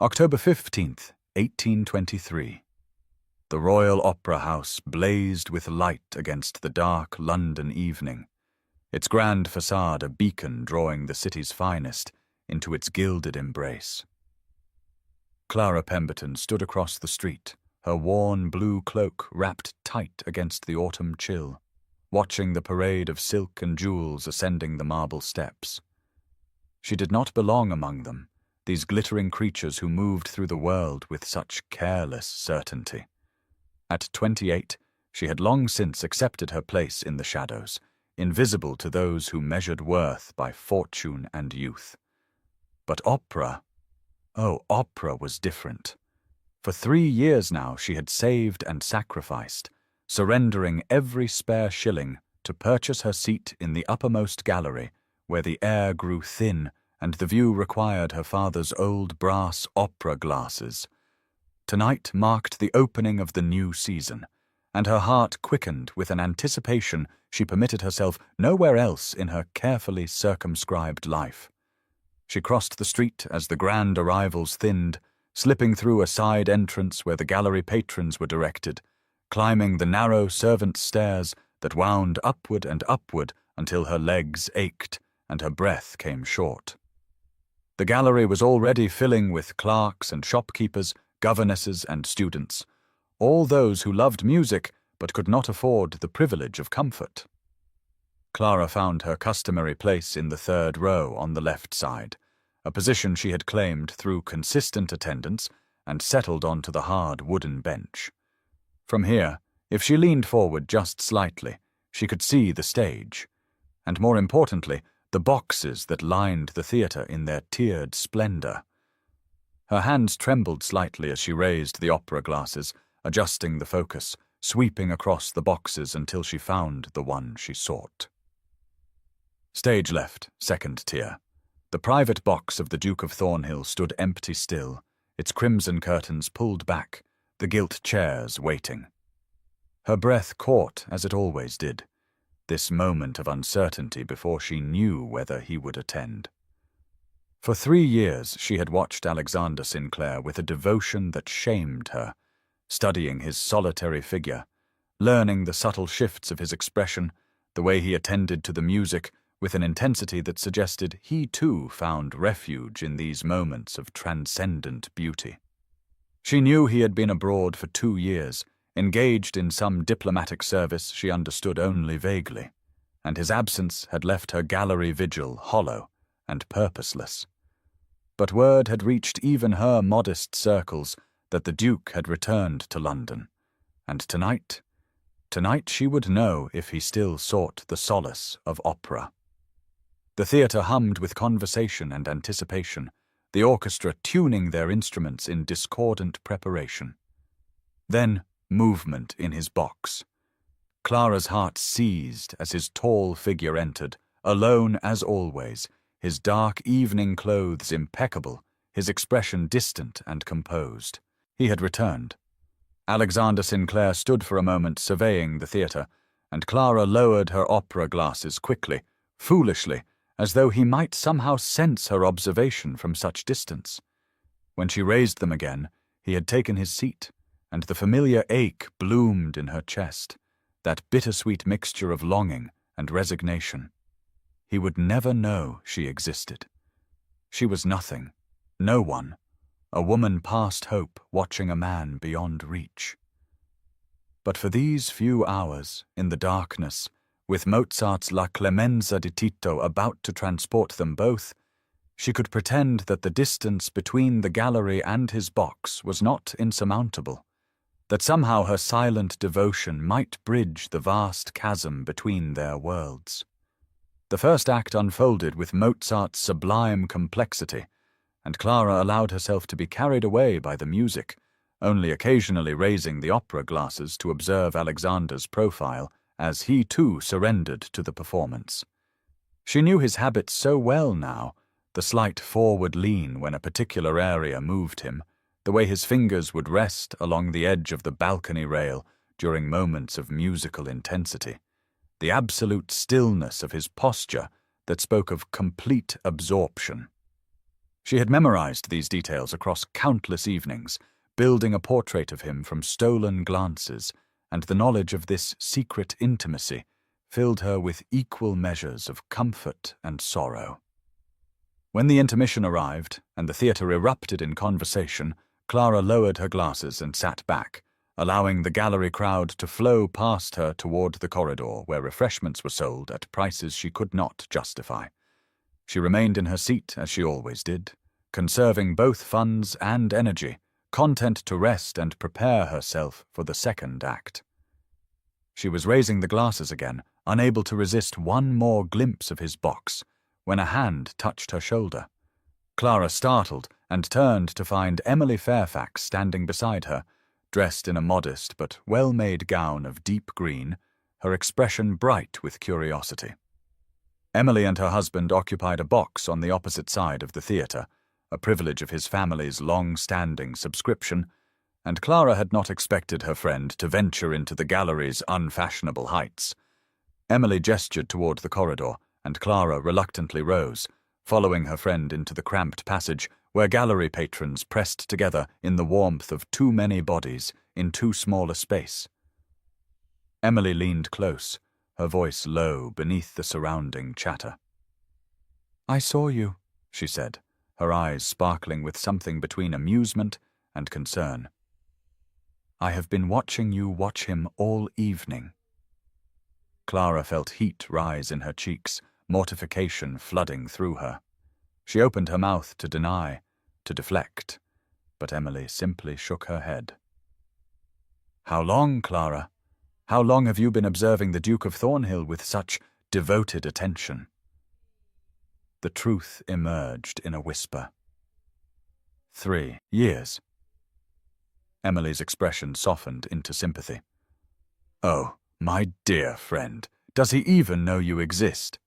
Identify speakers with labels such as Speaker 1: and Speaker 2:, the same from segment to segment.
Speaker 1: October 15th, 1823. The Royal Opera House blazed with light against the dark London evening, its grand facade a beacon drawing the city's finest into its gilded embrace. Clara Pemberton stood across the street, her worn blue cloak wrapped tight against the autumn chill, watching the parade of silk and jewels ascending the marble steps. She did not belong among them, these glittering creatures who moved through the world with such careless certainty. At 28, she had long since accepted her place in the shadows, invisible to those who measured worth by fortune and youth. But opera was different. For 3 years now she had saved and sacrificed, surrendering every spare shilling to purchase her seat in the uppermost gallery, where the air grew thin and the view required her father's old brass opera glasses. Tonight marked the opening of the new season, and her heart quickened with an anticipation she permitted herself nowhere else in her carefully circumscribed life. She crossed the street as the grand arrivals thinned, slipping through a side entrance where the gallery patrons were directed, climbing the narrow servants' stairs that wound upward and upward until her legs ached and her breath came short. The gallery was already filling with clerks and shopkeepers, governesses and students, all those who loved music but could not afford the privilege of comfort. Clara found her customary place in the third row on the left side, a position she had claimed through consistent attendance and settled onto the hard wooden bench. From here, if she leaned forward just slightly, she could see the stage, and more importantly, the boxes that lined the theatre in their tiered splendor. Her hands trembled slightly as she raised the opera glasses, adjusting the focus, sweeping across the boxes until she found the one she sought. Stage left, second tier. The private box of the Duke of Thornhill stood empty still, its crimson curtains pulled back, the gilt chairs waiting. Her breath caught as it always did, this moment of uncertainty before she knew whether he would attend. For 3 years she had watched Alexander Sinclair with a devotion that shamed her, studying his solitary figure, learning the subtle shifts of his expression, the way he attended to the music, with an intensity that suggested he too found refuge in these moments of transcendent beauty. She knew he had been abroad for 2 years, engaged in some diplomatic service she understood only vaguely, and his absence had left her gallery vigil hollow and purposeless. But word had reached even her modest circles that the Duke had returned to London, and tonight she would know if he still sought the solace of opera. The theatre hummed with conversation and anticipation, the orchestra tuning their instruments in discordant preparation. Then movement in his box. Clara's heart seized as his tall figure entered, alone as always, his dark evening clothes impeccable, his expression distant and composed. He had returned. Alexander Sinclair stood for a moment surveying the theatre, and Clara lowered her opera glasses quickly, foolishly, as though he might somehow sense her observation from such distance. When she raised them again, he had taken his seat, and the familiar ache bloomed in her chest, that bittersweet mixture of longing and resignation. He would never know she existed. She was nothing, no one, a woman past hope watching a man beyond reach. But for these few hours, in the darkness, with Mozart's La Clemenza di Tito about to transport them both, she could pretend that the distance between the gallery and his box was not insurmountable, that somehow her silent devotion might bridge the vast chasm between their worlds. The first act unfolded with Mozart's sublime complexity, and Clara allowed herself to be carried away by the music, only occasionally raising the opera glasses to observe Alexander's profile as he too surrendered to the performance. She knew his habits so well now, the slight forward lean when a particular area moved him, the way his fingers would rest along the edge of the balcony rail during moments of musical intensity, the absolute stillness of his posture that spoke of complete absorption. She had memorized these details across countless evenings, building a portrait of him from stolen glances, and the knowledge of this secret intimacy filled her with equal measures of comfort and sorrow. When the intermission arrived and the theatre erupted in conversation, Clara lowered her glasses and sat back, allowing the gallery crowd to flow past her toward the corridor where refreshments were sold at prices she could not justify. She remained in her seat as she always did, conserving both funds and energy, content to rest and prepare herself for the second act. She was raising the glasses again, unable to resist one more glimpse of his box, when a hand touched her shoulder. Clara startled and turned to find Emily Fairfax standing beside her, dressed in a modest but well-made gown of deep green, her expression bright with curiosity. Emily and her husband occupied a box on the opposite side of the theatre, a privilege of his family's long-standing subscription, and Clara had not expected her friend to venture into the gallery's unfashionable heights. Emily gestured toward the corridor, and Clara reluctantly rose, following her friend into the cramped passage where gallery patrons pressed together in the warmth of too many bodies in too small a space. Emily leaned close, her voice low beneath the surrounding chatter. "I saw you," she said, her eyes sparkling with something between amusement and concern. "I have been watching you watch him all evening." Clara felt heat rise in her cheeks, mortification flooding through her. She opened her mouth to deny, to deflect, but Emily simply shook her head. "How long, Clara? How long have you been observing the Duke of Thornhill with such devoted attention?" The truth emerged in a whisper. 3 years. Emily's expression softened into sympathy. "Oh, my dear friend, does he even know you exist?"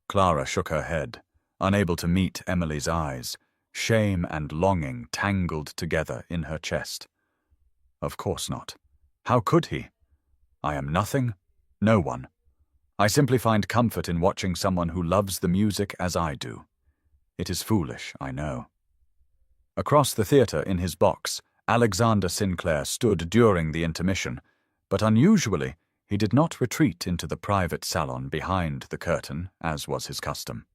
Speaker 1: Clara shook her head, unable to meet Emily's eyes, shame and longing tangled together in her chest. "Of course not. How could he? I am nothing, no one. I simply find comfort in watching someone who loves the music as I do. It is foolish, I know." Across the theatre in his box, Alexander Sinclair stood during the intermission, but unusually, he did not retreat into the private salon behind the curtain, as was his custom.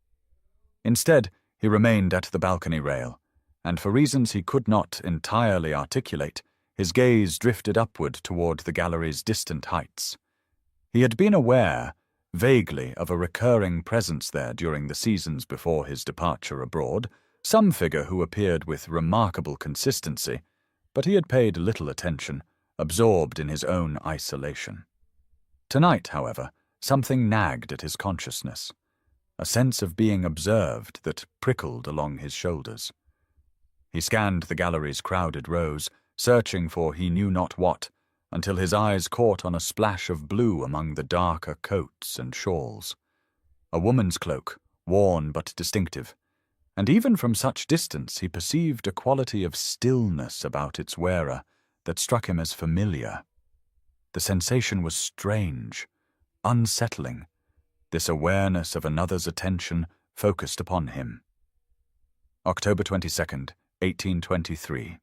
Speaker 1: Instead, he remained at the balcony rail, and for reasons he could not entirely articulate, his gaze drifted upward toward the gallery's distant heights. He had been aware, vaguely, of a recurring presence there during the seasons before his departure abroad, some figure who appeared with remarkable consistency, but he had paid little attention, absorbed in his own isolation. Tonight, however, something nagged at his consciousness, a sense of being observed that prickled along his shoulders. He scanned the gallery's crowded rows, searching for he knew not what, until his eyes caught on a splash of blue among the darker coats and shawls. A woman's cloak, worn but distinctive, and even from such distance he perceived a quality of stillness about its wearer that struck him as familiar. The sensation was strange, unsettling, this awareness of another's attention focused upon him. October 22nd, 1823.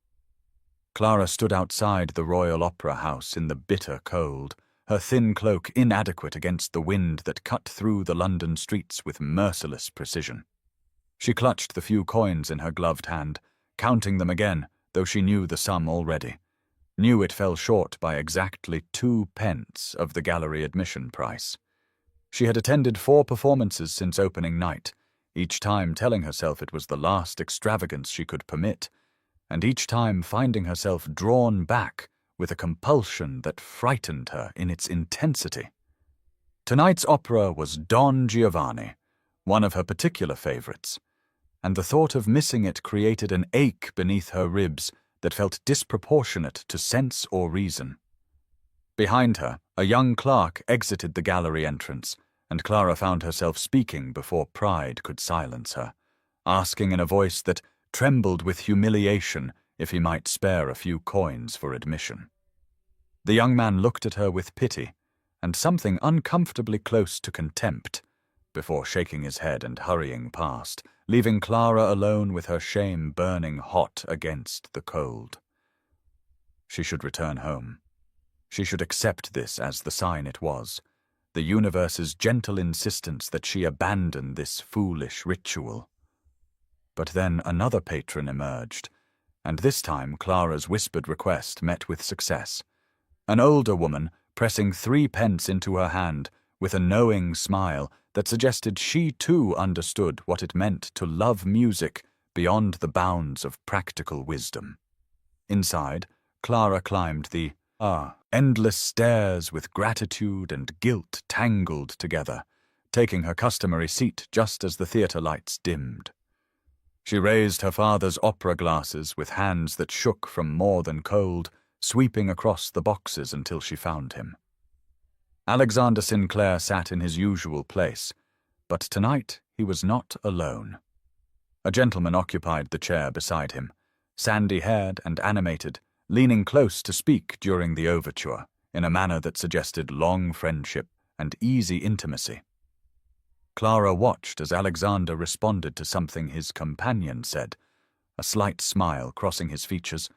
Speaker 1: Clara stood outside the Royal Opera House in the bitter cold, her thin cloak inadequate against the wind that cut through the London streets with merciless precision. She clutched the few coins in her gloved hand, counting them again, though she knew the sum already, knew it fell short by exactly 2 pence of the gallery admission price. She had attended 4 performances since opening night, each time telling herself it was the last extravagance she could permit, and each time finding herself drawn back with a compulsion that frightened her in its intensity. Tonight's opera was Don Giovanni, one of her particular favorites, and the thought of missing it created an ache beneath her ribs that felt disproportionate to sense or reason. Behind her, a young clerk exited the gallery entrance, and Clara found herself speaking before pride could silence her, asking in a voice that trembled with humiliation if he might spare a few coins for admission. The young man looked at her with pity, and something uncomfortably close to contempt, before shaking his head and hurrying past, leaving Clara alone with her shame burning hot against the cold. She should return home. She should accept this as the sign it was, the universe's gentle insistence that she abandon this foolish ritual. But then another patron emerged, and this time Clara's whispered request met with success. An older woman pressing 3 pence into her hand with a knowing smile that suggested she too understood what it meant to love music beyond the bounds of practical wisdom. Inside, Clara climbed the endless stairs with gratitude and guilt tangled together, taking her customary seat just as the theatre lights dimmed. She raised her father's opera glasses with hands that shook from more than cold, sweeping across the boxes until she found him. Alexander Sinclair sat in his usual place, but tonight he was not alone. A gentleman occupied the chair beside him, sandy-haired and animated, leaning close to speak during the overture, in a manner that suggested long friendship and easy intimacy. Clara watched as Alexander responded to something his companion said, a slight smile crossing his features,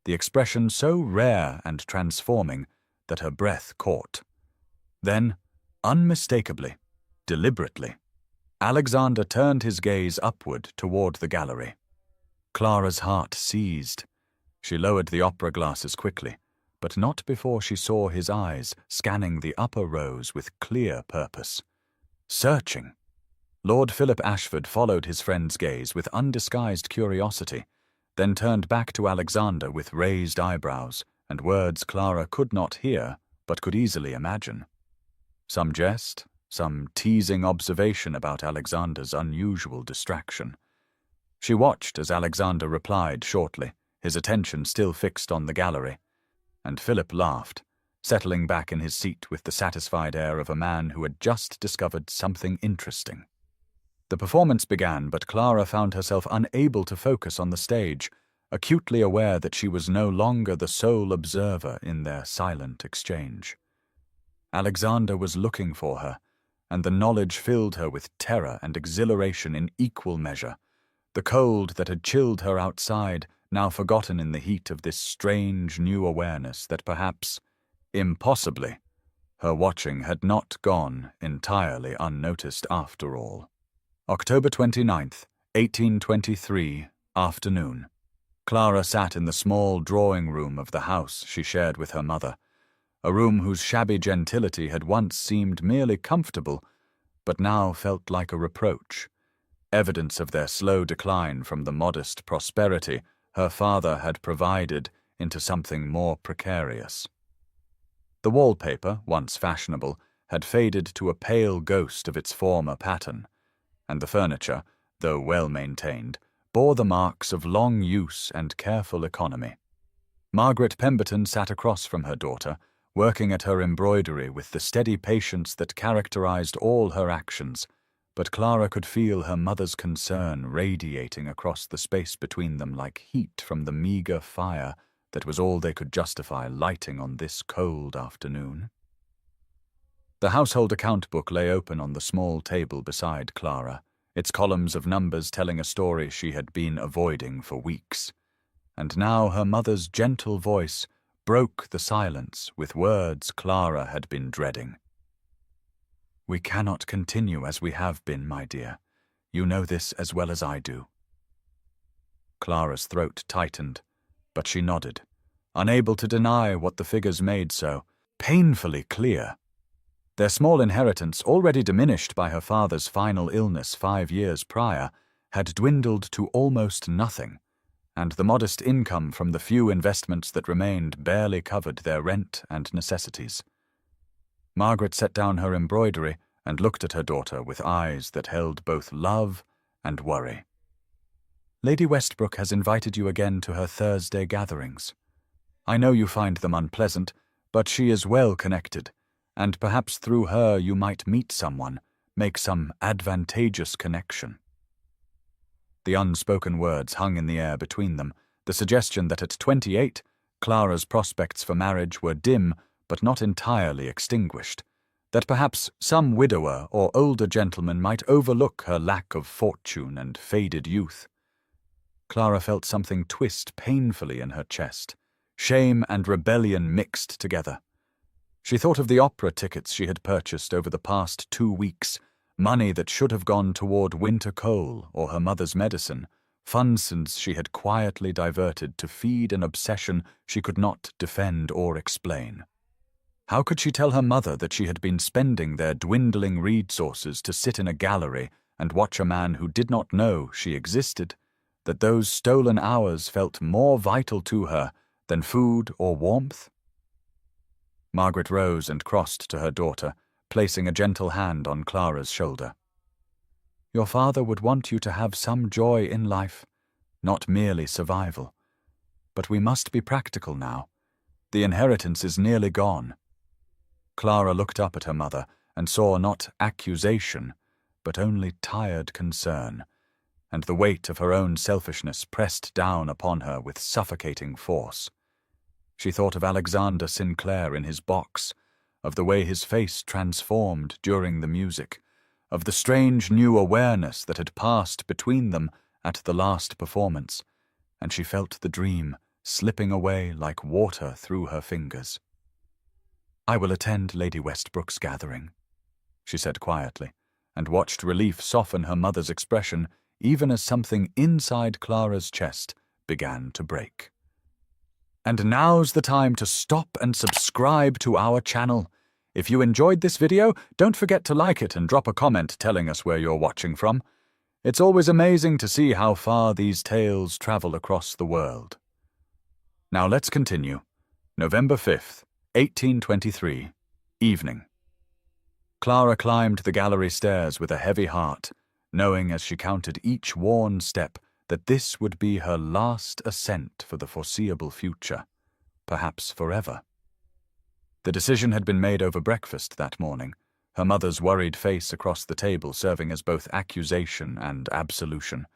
Speaker 1: the expression so rare and transforming that her breath caught. Then, unmistakably, deliberately, Alexander turned his gaze upward toward the gallery. Clara's heart seized. She lowered the opera glasses quickly, but not before she saw his eyes scanning the upper rows with clear purpose. Searching. Lord Philip Ashford followed his friend's gaze with undisguised curiosity, then turned back to Alexander with raised eyebrows and words Clara could not hear but could easily imagine. Some jest, some teasing observation about Alexander's unusual distraction. She watched as Alexander replied shortly, his attention still fixed on the gallery, and Philip laughed, settling back in his seat with the satisfied air of a man who had just discovered something interesting. The performance began, but Clara found herself unable to focus on the stage, acutely aware that she was no longer the sole observer in their silent exchange. Alexander was looking for her, and the knowledge filled her with terror and exhilaration in equal measure. The cold that had chilled her outside, now forgotten in the heat of this strange new awareness that perhaps, impossibly, her watching had not gone entirely unnoticed after all. October 29th, 1823, afternoon. Clara sat in the small drawing room of the house she shared with her mother, a room whose shabby gentility had once seemed merely comfortable, but now felt like a reproach, evidence of their slow decline from the modest prosperity her father had provided into something more precarious. The wallpaper, once fashionable, had faded to a pale ghost of its former pattern, and the furniture, though well-maintained, bore the marks of long use and careful economy. Margaret Pemberton sat across from her daughter, working at her embroidery with the steady patience that characterized all her actions, but Clara could feel her mother's concern radiating across the space between them like heat from the meager fire that was all they could justify lighting on this cold afternoon. The household account book lay open on the small table beside Clara, its columns of numbers telling a story she had been avoiding for weeks. And now her mother's gentle voice broke the silence with words Clara had been dreading. "We cannot continue as we have been, my dear. You know this as well as I do." Clara's throat tightened, but she nodded, unable to deny what the figures made so painfully clear. Their small inheritance, already diminished by her father's final illness 5 years prior, had dwindled to almost nothing, and the modest income from the few investments that remained barely covered their rent and necessities. Margaret set down her embroidery and looked at her daughter with eyes that held both love and worry. "Lady Westbrook has invited you again to her Thursday gatherings. I know you find them unpleasant, but she is well connected, and perhaps through her you might meet someone, make some advantageous connection." The unspoken words hung in the air between them, the suggestion that at 28, Clara's prospects for marriage were dim but not entirely extinguished, that perhaps some widower or older gentleman might overlook her lack of fortune and faded youth. Clara felt something twist painfully in her chest, shame and rebellion mixed together. She thought of the opera tickets she had purchased over the past 2 weeks, money that should have gone toward winter coal or her mother's medicine, funds she had quietly diverted to feed an obsession she could not defend or explain. How could she tell her mother that she had been spending their dwindling resources to sit in a gallery and watch a man who did not know she existed, that those stolen hours felt more vital to her than food or warmth? Margaret rose and crossed to her daughter, placing a gentle hand on Clara's shoulder. Your father would want you to have some joy in life, not merely survival. But we must be practical now. The inheritance is nearly gone. Clara looked up at her mother and saw not accusation, but only tired concern, and the weight of her own selfishness pressed down upon her with suffocating force. She thought of Alexander Sinclair in his box, of the way his face transformed during the music, of the strange new awareness that had passed between them at the last performance, and she felt the dream slipping away like water through her fingers. I will attend Lady Westbrook's gathering, she said quietly, and watched relief soften her mother's expression even as something inside Clara's chest began to break. And now's the time to stop and subscribe to our channel. If you enjoyed this video, don't forget to like it and drop a comment telling us where you're watching from. It's always amazing to see how far these tales travel across the world. Now let's continue. November 5th, 1823, evening. Clara climbed the gallery stairs with a heavy heart, knowing as she counted each worn step that this would be her last ascent for the foreseeable future, perhaps forever. The decision had been made over breakfast that morning, her mother's worried face across the table serving as both accusation and absolution,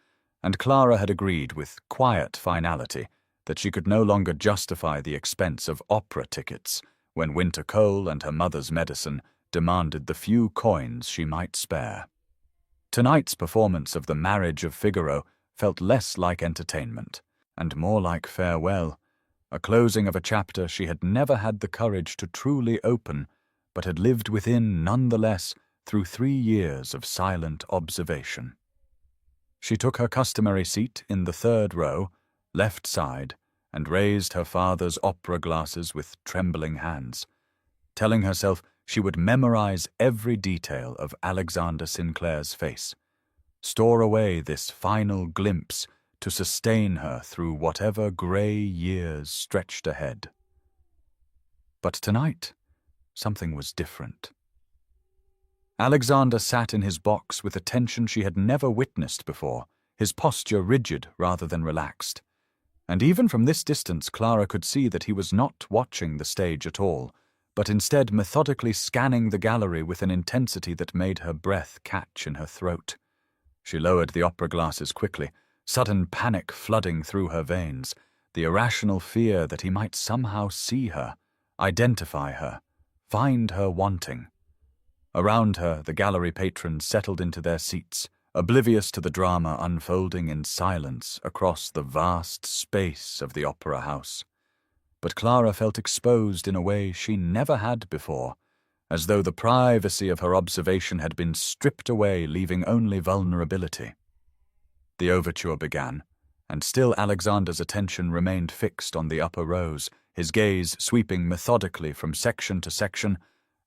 Speaker 1: and Clara had agreed with quiet finality that she could no longer justify the expense of opera tickets when winter coal and her mother's medicine demanded the few coins she might spare. Tonight's performance of The Marriage of Figaro felt less like entertainment, and more like farewell, a closing of a chapter she had never had the courage to truly open, but had lived within nonetheless through 3 years of silent observation. She took her customary seat in the 3rd row, left side, and raised her father's opera glasses with trembling hands, telling herself she would memorize every detail of Alexander Sinclair's face, store away this final glimpse to sustain her through whatever gray years stretched ahead. But tonight, something was different. Alexander sat in his box with a tension she had never witnessed before, his posture rigid rather than relaxed. And even from this distance, Clara could see that he was not watching the stage at all, but instead methodically scanning the gallery with an intensity that made her breath catch in her throat. She lowered the opera glasses quickly, sudden panic flooding through her veins, the irrational fear that he might somehow see her, identify her, find her wanting. Around her, the gallery patrons settled into their seats, oblivious to the drama unfolding in silence across the vast space of the opera house. But Clara felt exposed in a way she never had before, as though the privacy of her observation had been stripped away, leaving only vulnerability. The overture began, and still Alexander's attention remained fixed on the upper rows, his gaze sweeping methodically from section to section,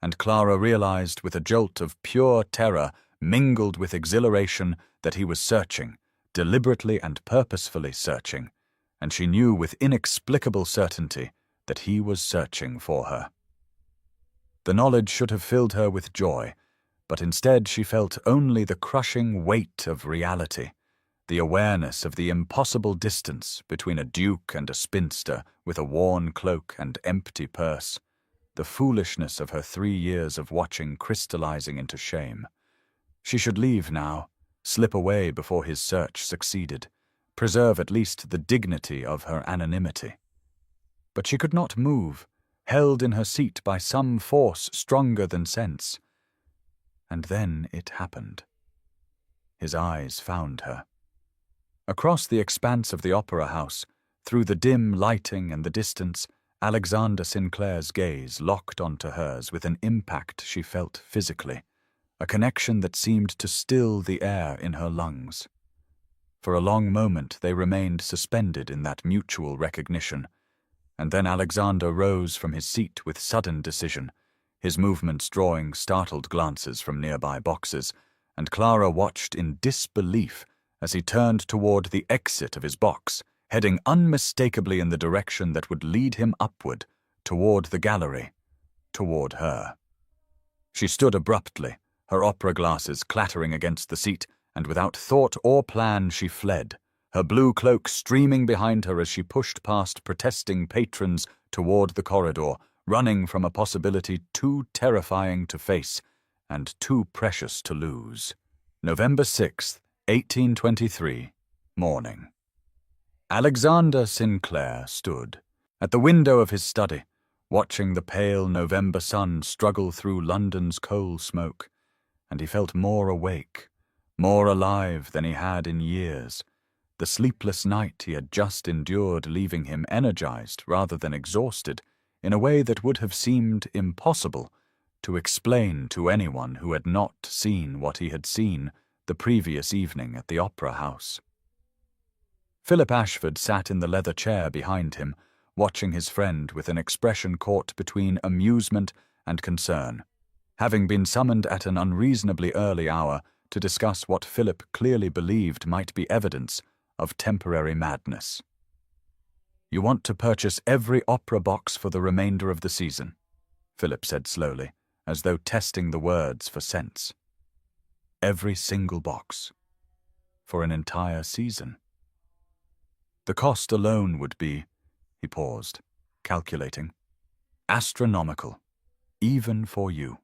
Speaker 1: and Clara realized with a jolt of pure terror mingled with exhilaration that he was searching, deliberately and purposefully searching, and she knew with inexplicable certainty that he was searching for her. The knowledge should have filled her with joy, but instead she felt only the crushing weight of reality, the awareness of the impossible distance between a duke and a spinster with a worn cloak and empty purse, the foolishness of her 3 years of watching crystallizing into shame. She should leave now, slip away before his search succeeded, preserve at least the dignity of her anonymity. But she could not move, held in her seat by some force stronger than sense. And then it happened. His eyes found her. Across the expanse of the opera house, through the dim lighting and the distance, Alexander Sinclair's gaze locked onto hers with an impact she felt physically, a connection that seemed to still the air in her lungs. For a long moment they remained suspended in that mutual recognition, and then Alexander rose from his seat with sudden decision, his movements drawing startled glances from nearby boxes, and Clara watched in disbelief as he turned toward the exit of his box, heading unmistakably in the direction that would lead him upward, toward the gallery, toward her. She stood abruptly, her opera glasses clattering against the seat, and without thought or plan she fled, her blue cloak streaming behind her as she pushed past protesting patrons toward the corridor, running from a possibility too terrifying to face and too precious to lose. November 6th, 1823, morning. Alexander Sinclair stood at the window of his study, watching the pale November sun struggle through London's coal smoke, and he felt more awake, more alive than he had in years. The sleepless night he had just endured leaving him energized rather than exhausted, in a way that would have seemed impossible to explain to anyone who had not seen what he had seen the previous evening at the opera house. Philip Ashford sat in the leather chair behind him, watching his friend with an expression caught between amusement and concern, having been summoned at an unreasonably early hour to discuss what Philip clearly believed might be evidence of temporary madness. "You want to purchase every opera box for the remainder of the season," Philip said slowly, as though testing the words for sense. "Every single box. For an entire season. The cost alone would be," he paused, calculating, "astronomical, even for you."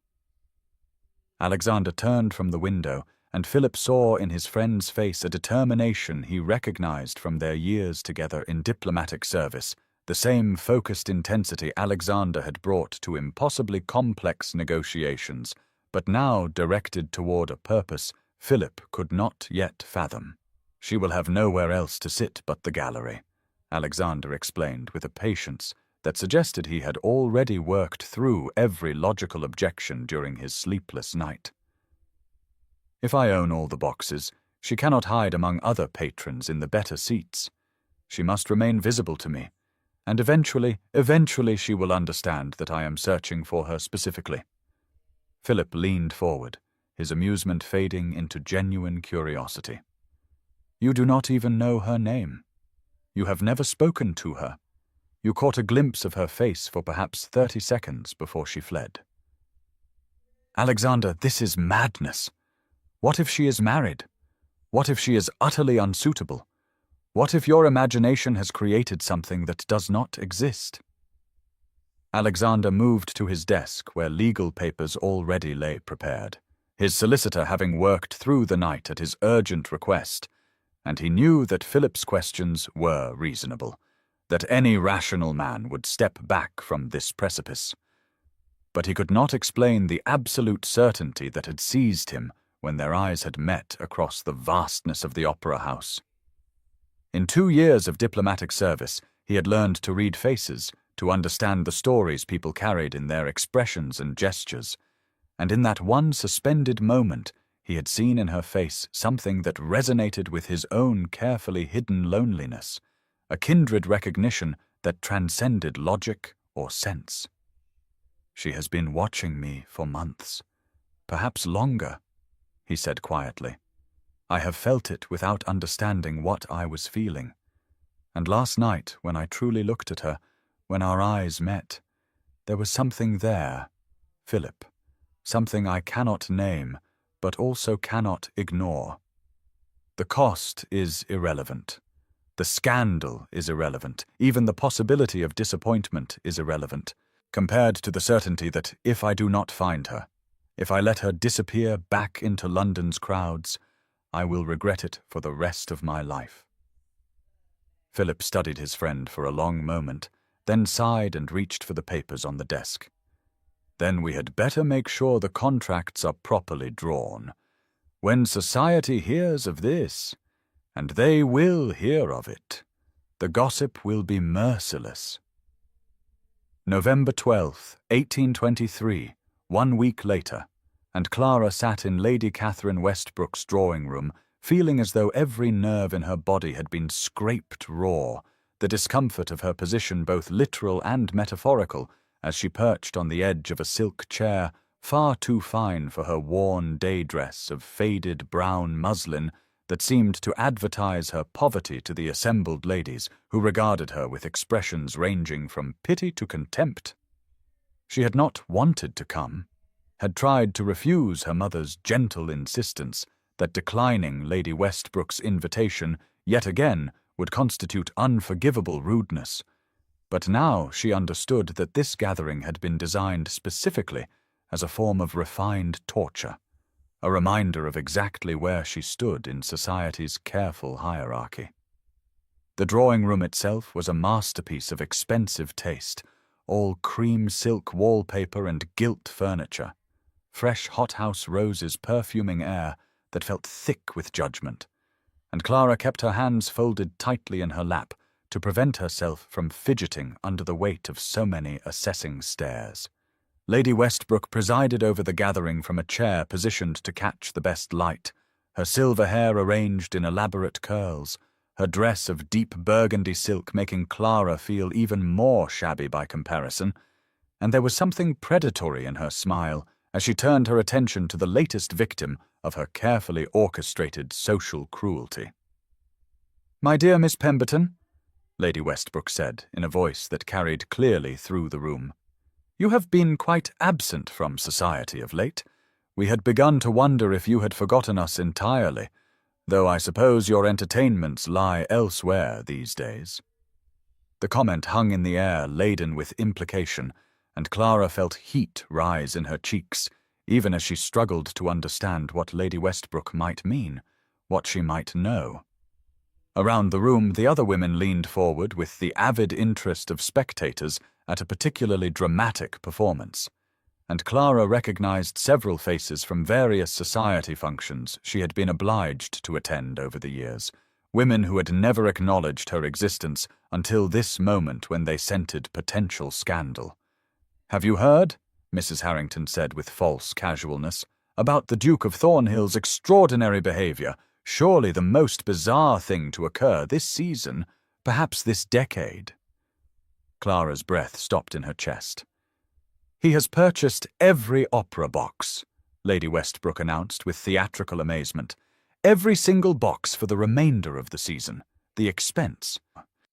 Speaker 1: Alexander turned from the window, and Philip saw in his friend's face a determination he recognized from their years together in diplomatic service, the same focused intensity Alexander had brought to impossibly complex negotiations, but now directed toward a purpose Philip could not yet fathom. "She will have nowhere else to sit but the gallery," Alexander explained with a patience that suggested he had already worked through every logical objection during his sleepless night. "If I own all the boxes, she cannot hide among other patrons in the better seats. She must remain visible to me, and eventually she will understand that I am searching for her specifically." Philip leaned forward, his amusement fading into genuine curiosity. "You do not even know her name. You have never spoken to her. You caught a glimpse of her face for perhaps 30 seconds before she fled." "Alexander, this is madness. What if she is married? What if she is utterly unsuitable? What if your imagination has created something that does not exist?" Alexander moved to his desk where legal papers already lay prepared, his solicitor having worked through the night at his urgent request, and he knew that Philip's questions were reasonable, that any rational man would step back from this precipice. But he could not explain the absolute certainty that had seized him when their eyes had met across the vastness of the opera house. In 2 years of diplomatic service, he had learned to read faces, to understand the stories people carried in their expressions and gestures, and in that one suspended moment, he had seen in her face something that resonated with his own carefully hidden loneliness, a kindred recognition that transcended logic or sense. "She has been watching me for months, perhaps longer," he said quietly. "I have felt it without understanding what I was feeling. And last night, when I truly looked at her, when our eyes met, there was something there, Philip, something I cannot name, but also cannot ignore. The cost is irrelevant. The scandal is irrelevant. Even the possibility of disappointment is irrelevant, compared to the certainty that if I do not find her, if I let her disappear back into London's crowds, I will regret it for the rest of my life." Philip studied his friend for a long moment, then sighed and reached for the papers on the desk. "Then we had better make sure the contracts are properly drawn. When society hears of this, and they will hear of it, the gossip will be merciless." November 12th, 1823, 1 week later, and Clara sat in Lady Catherine Westbrook's drawing room, feeling as though every nerve in her body had been scraped raw, the discomfort of her position both literal and metaphorical, as she perched on the edge of a silk chair, far too fine for her worn day dress of faded brown muslin that seemed to advertise her poverty to the assembled ladies, who regarded her with expressions ranging from pity to contempt. She had not wanted to come, had tried to refuse her mother's gentle insistence that declining Lady Westbrook's invitation yet again would constitute unforgivable rudeness. But now she understood that this gathering had been designed specifically as a form of refined torture, a reminder of exactly where she stood in society's careful hierarchy. The drawing room itself was a masterpiece of expensive taste, all cream silk wallpaper and gilt furniture, fresh hothouse roses perfuming air that felt thick with judgment, and Clara kept her hands folded tightly in her lap to prevent herself from fidgeting under the weight of so many assessing stares. Lady Westbrook presided over the gathering from a chair positioned to catch the best light, her silver hair arranged in elaborate curls, her dress of deep burgundy silk making Clara feel even more shabby by comparison, and there was something predatory in her smile as she turned her attention to the latest victim of her carefully orchestrated social cruelty. "My dear Miss Pemberton," Lady Westbrook said in a voice that carried clearly through the room, "you have been quite absent from society of late. We had begun to wonder if you had forgotten us entirely, though I suppose your entertainments lie elsewhere these days." The comment hung in the air, laden with implication, and Clara felt heat rise in her cheeks, even as she struggled to understand what Lady Westbrook might mean, what she might know. Around the room, the other women leaned forward with the avid interest of spectators at a particularly dramatic performance, and Clara recognized several faces from various society functions she had been obliged to attend over the years, women who had never acknowledged her existence until this moment when they scented potential scandal. "Have you heard," Mrs. Harrington said with false casualness, "about the Duke of Thornhill's extraordinary behavior, surely the most bizarre thing to occur this season, perhaps this decade?" Clara's breath stopped in her chest. "He has purchased every opera box," Lady Westbrook announced with theatrical amazement. "Every single box for the remainder of the season. The expense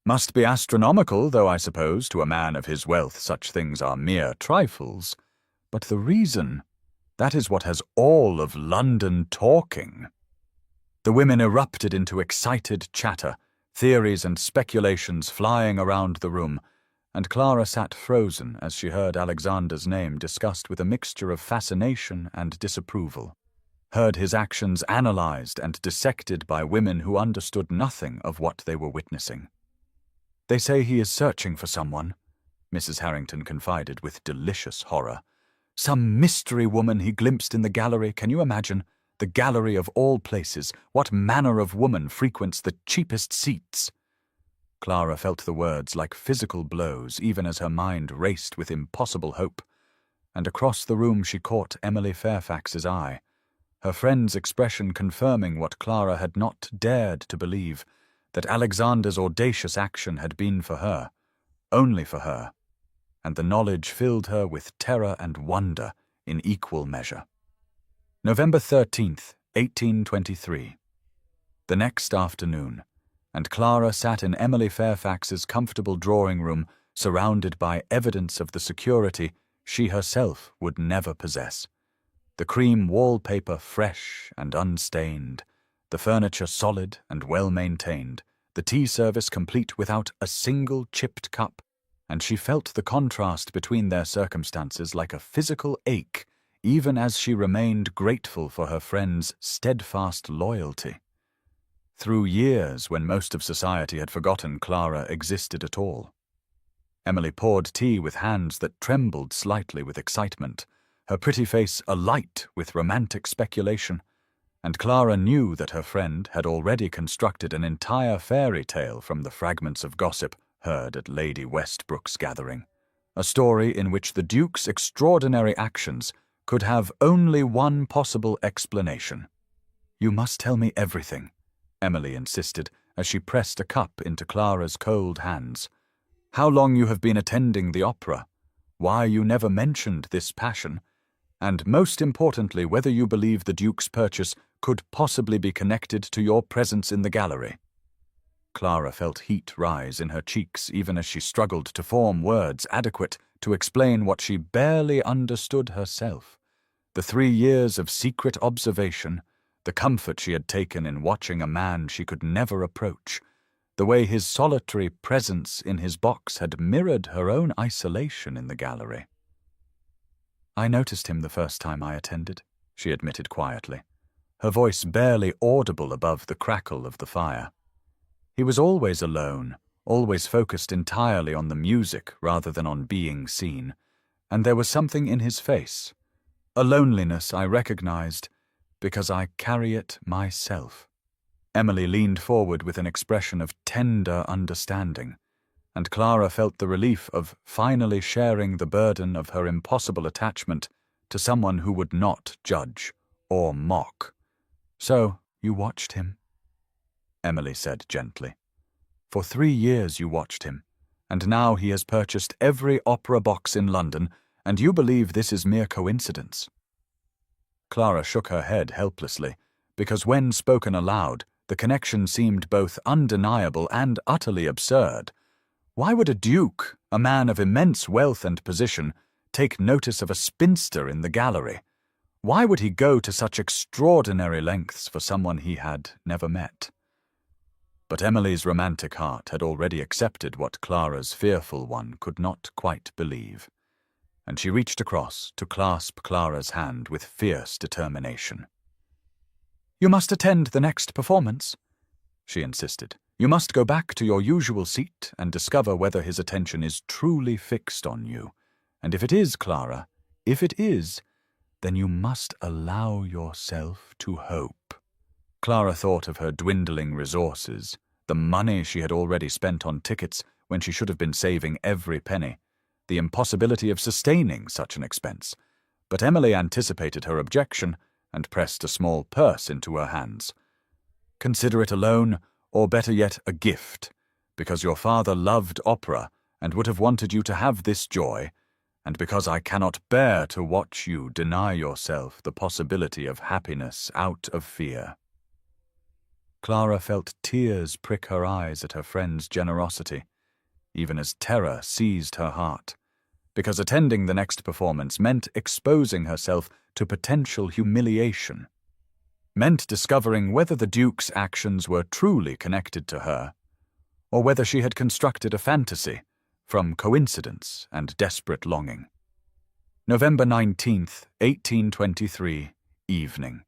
Speaker 1: must be astronomical, though I suppose to a man of his wealth such things are mere trifles. But the reason, that is what has all of London talking." The women erupted into excited chatter, theories and speculations flying around the room, and Clara sat frozen as she heard Alexander's name discussed with a mixture of fascination and disapproval, heard his actions analyzed and dissected by women who understood nothing of what they were witnessing. "They say he is searching for someone," Mrs. Harrington confided with delicious horror. "Some mystery woman he glimpsed in the gallery. Can you imagine? The gallery of all places. What manner of woman frequents the cheapest seats?" Clara felt the words like physical blows even as her mind raced with impossible hope, and across the room she caught Emily Fairfax's eye, her friend's expression confirming what Clara had not dared to believe, that Alexander's audacious action had been for her, only for her, and the knowledge filled her with terror and wonder in equal measure. November 13th, 1823. The next afternoon, and Clara sat in Emily Fairfax's comfortable drawing room, surrounded by evidence of the security she herself would never possess. The cream wallpaper fresh and unstained, the furniture solid and well-maintained, the tea service complete without a single chipped cup, and she felt the contrast between their circumstances like a physical ache, even as she remained grateful for her friend's steadfast loyalty. Through years when most of society had forgotten Clara existed at all. Emily poured tea with hands that trembled slightly with excitement, her pretty face alight with romantic speculation, and Clara knew that her friend had already constructed an entire fairy tale from the fragments of gossip heard at Lady Westbrook's gathering, a story in which the Duke's extraordinary actions could have only one possible explanation. "You must tell me everything," Emily insisted as she pressed a cup into Clara's cold hands. "How long you have been attending the opera, why you never mentioned this passion, and most importantly whether you believe the Duke's purchase could possibly be connected to your presence in the gallery." Clara felt heat rise in her cheeks even as she struggled to form words adequate to explain what she barely understood herself. The 3 years of secret observation, the comfort she had taken in watching a man she could never approach, the way his solitary presence in his box had mirrored her own isolation in the gallery. "I noticed him the first time I attended," she admitted quietly, her voice barely audible above the crackle of the fire. "He was always alone, always focused entirely on the music rather than on being seen, and there was something in his face, a loneliness I recognized because I carry it myself." Emily leaned forward with an expression of tender understanding, and Clara felt the relief of finally sharing the burden of her impossible attachment to someone who would not judge or mock. "So, you watched him?" Emily said gently. "For 3 years you watched him, and now he has purchased every opera box in London, and you believe this is mere coincidence?" Clara shook her head helplessly, because when spoken aloud, the connection seemed both undeniable and utterly absurd. Why would a duke, a man of immense wealth and position, take notice of a spinster in the gallery? Why would he go to such extraordinary lengths for someone he had never met? But Emily's romantic heart had already accepted what Clara's fearful one could not quite believe, and she reached across to clasp Clara's hand with fierce determination. "You must attend the next performance," she insisted. "You must go back to your usual seat and discover whether his attention is truly fixed on you. And if it is, Clara, if it is, then you must allow yourself to hope." Clara thought of her dwindling resources, the money she had already spent on tickets when she should have been saving every penny, the impossibility of sustaining such an expense. But Emily anticipated her objection and pressed a small purse into her hands. "Consider it a loan, or better yet, a gift, because your father loved opera and would have wanted you to have this joy, and because I cannot bear to watch you deny yourself the possibility of happiness out of fear." Clara felt tears prick her eyes at her friend's generosity, even as terror seized her heart, because attending the next performance meant exposing herself to potential humiliation, meant discovering whether the Duke's actions were truly connected to her, or whether she had constructed a fantasy from coincidence and desperate longing. November 19th, 1823, evening,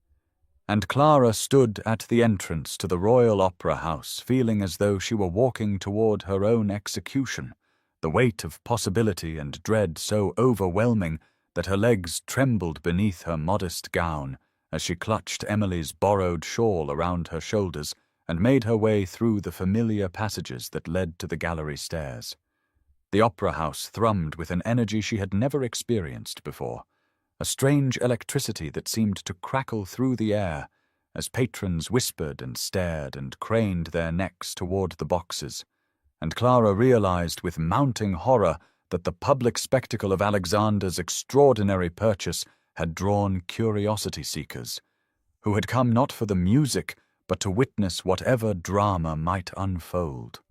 Speaker 1: and Clara stood at the entrance to the Royal Opera House feeling as though she were walking toward her own execution, the weight of possibility and dread so overwhelming that her legs trembled beneath her modest gown as she clutched Emily's borrowed shawl around her shoulders and made her way through the familiar passages that led to the gallery stairs. The opera house thrummed with an energy she had never experienced before, a strange electricity that seemed to crackle through the air as patrons whispered and stared and craned their necks toward the boxes, and Clara realized with mounting horror that the public spectacle of Alexander's extraordinary purchase had drawn curiosity-seekers, who had come not for the music but to witness whatever drama might unfold.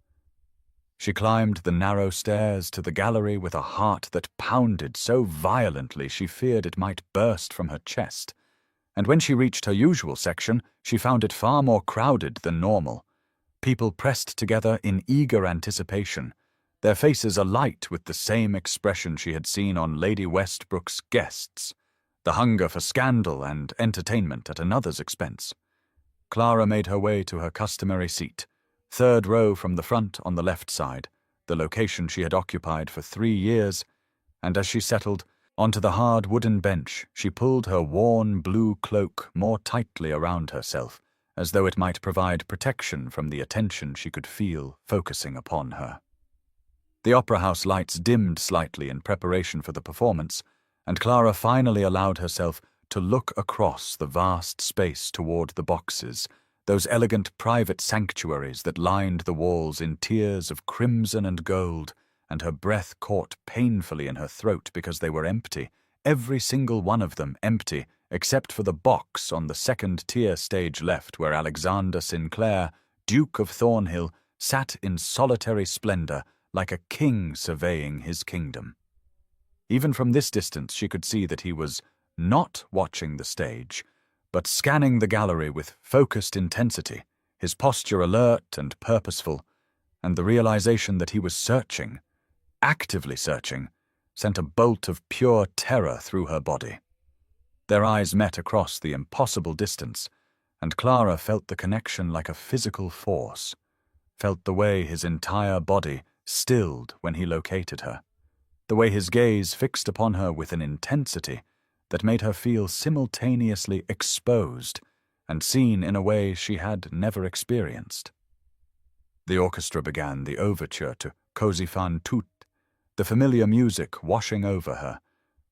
Speaker 1: She climbed the narrow stairs to the gallery with a heart that pounded so violently she feared it might burst from her chest, and when she reached her usual section, she found it far more crowded than normal. People pressed together in eager anticipation, their faces alight with the same expression she had seen on Lady Westbrook's guests, the hunger for scandal and entertainment at another's expense. Clara made her way to her customary seat, third row from the front on the left side, the location she had occupied for 3 years, and as she settled onto the hard wooden bench, she pulled her worn blue cloak more tightly around herself, as though it might provide protection from the attention she could feel focusing upon her. The opera house lights dimmed slightly in preparation for the performance, and Clara finally allowed herself to look across the vast space toward the boxes, those elegant private sanctuaries that lined the walls in tiers of crimson and gold, and her breath caught painfully in her throat because they were empty, every single one of them empty, except for the box on the second-tier stage left where Alexander Sinclair, Duke of Thornhill, sat in solitary splendor like a king surveying his kingdom. Even from this distance she could see that he was not watching the stage, but scanning the gallery with focused intensity, his posture alert and purposeful, and the realization that he was searching, actively searching, sent a bolt of pure terror through her body. Their eyes met across the impossible distance, and Clara felt the connection like a physical force, felt the way his entire body stilled when he located her, the way his gaze fixed upon her with an intensity that made her feel simultaneously exposed and seen in a way she had never experienced. The orchestra began the overture to Così fan tutte, the familiar music washing over her,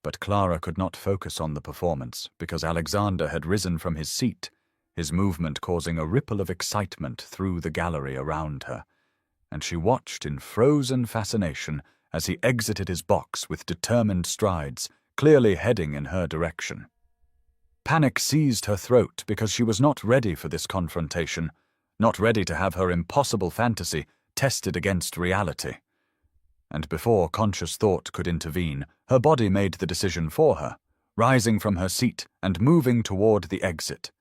Speaker 1: but Clara could not focus on the performance because Alexander had risen from his seat, his movement causing a ripple of excitement through the gallery around her, and she watched in frozen fascination as he exited his box with determined strides, clearly heading in her direction. Panic seized her throat because she was not ready for this confrontation, not ready to have her impossible fantasy tested against reality. And before conscious thought could intervene, her body made the decision for her, rising from her seat and moving toward the exit.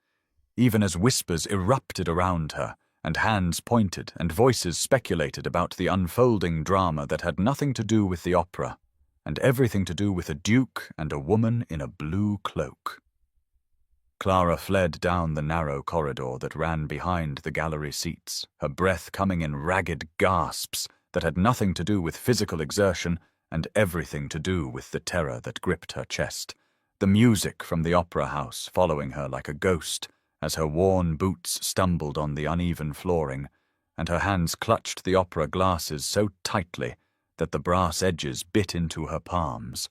Speaker 1: Even as whispers erupted around her, and hands pointed and voices speculated about the unfolding drama that had nothing to do with the opera, and everything to do with a duke and a woman in a blue cloak. Clara fled down the narrow corridor that ran behind the gallery seats, her breath coming in ragged gasps that had nothing to do with physical exertion and everything to do with the terror that gripped her chest, the music from the opera house following her like a ghost as her worn boots stumbled on the uneven flooring, and her hands clutched the opera glasses so tightly that the brass edges bit into her palms.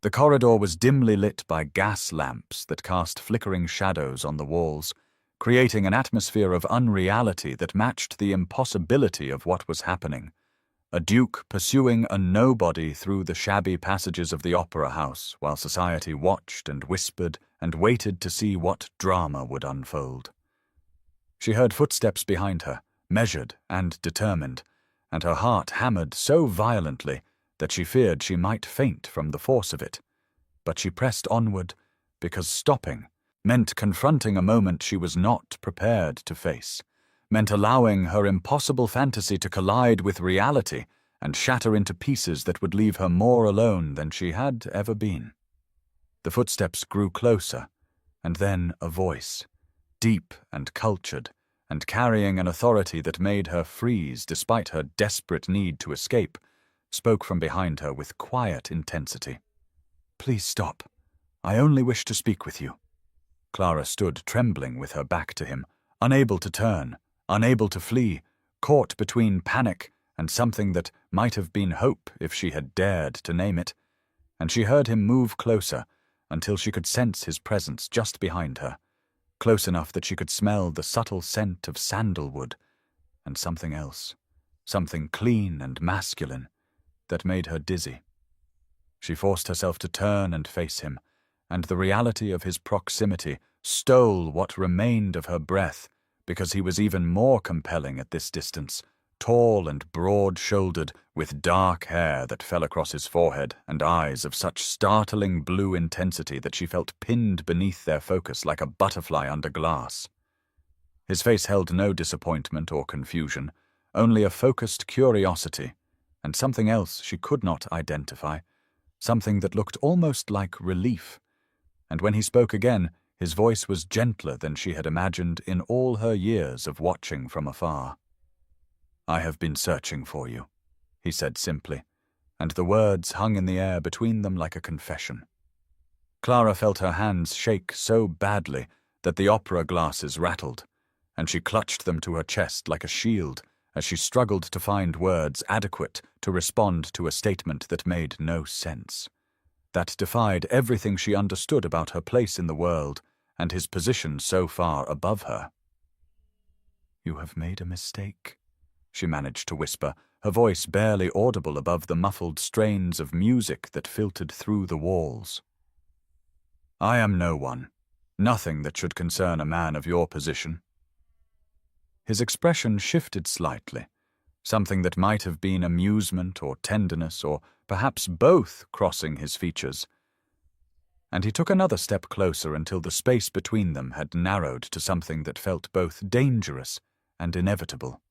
Speaker 1: The corridor was dimly lit by gas lamps that cast flickering shadows on the walls, creating an atmosphere of unreality that matched the impossibility of what was happening. A duke pursuing a nobody through the shabby passages of the opera house while society watched and whispered and waited to see what drama would unfold. She heard footsteps behind her, measured and determined, and her heart hammered so violently that she feared she might faint from the force of it. But she pressed onward because stopping meant confronting a moment she was not prepared to face, meant allowing her impossible fantasy to collide with reality and shatter into pieces that would leave her more alone than she had ever been. The footsteps grew closer, and then a voice, deep and cultured, and carrying an authority that made her freeze despite her desperate need to escape, spoke from behind her with quiet intensity. "Please stop. I only wish to speak with you." Clara stood trembling with her back to him, unable to turn, unable to flee, caught between panic and something that might have been hope if she had dared to name it, and she heard him move closer until she could sense his presence just behind her, close enough that she could smell the subtle scent of sandalwood, and something else, something clean and masculine, that made her dizzy. She forced herself to turn and face him, and the reality of his proximity stole what remained of her breath because he was even more compelling at this distance, tall and broad-shouldered, with dark hair that fell across his forehead and eyes of such startling blue intensity that she felt pinned beneath their focus like a butterfly under glass. His face held no disappointment or confusion, only a focused curiosity, and something else she could not identify, something that looked almost like relief. And when he spoke again, his voice was gentler than she had imagined in all her years of watching from afar. "I have been searching for you." he said simply, and the words hung in the air between them like a confession. Clara felt her hands shake so badly that the opera glasses rattled, and she clutched them to her chest like a shield as she struggled to find words adequate to respond to a statement that made no sense, that defied everything she understood about her place in the world and his position so far above her. "You have made a mistake," she managed to whisper, her voice barely audible above the muffled strains of music that filtered through the walls. "I am no one, nothing that should concern a man of your position." His expression shifted slightly, something that might have been amusement or tenderness or perhaps both crossing his features, and he took another step closer until the space between them had narrowed to something that felt both dangerous and inevitable.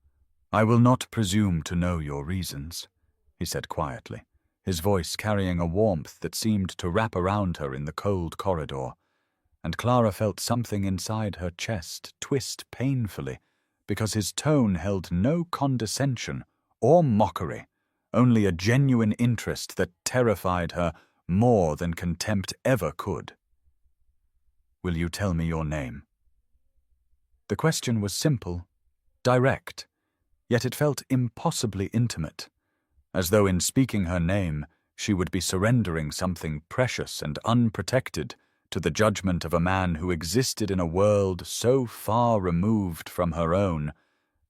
Speaker 1: "I will not presume to know your reasons," he said quietly, his voice carrying a warmth that seemed to wrap around her in the cold corridor, and Clara felt something inside her chest twist painfully because his tone held no condescension or mockery, only a genuine interest that terrified her more than contempt ever could. "Will you tell me your name?" The question was simple, direct, yet it felt impossibly intimate, as though in speaking her name she would be surrendering something precious and unprotected to the judgment of a man who existed in a world so far removed from her own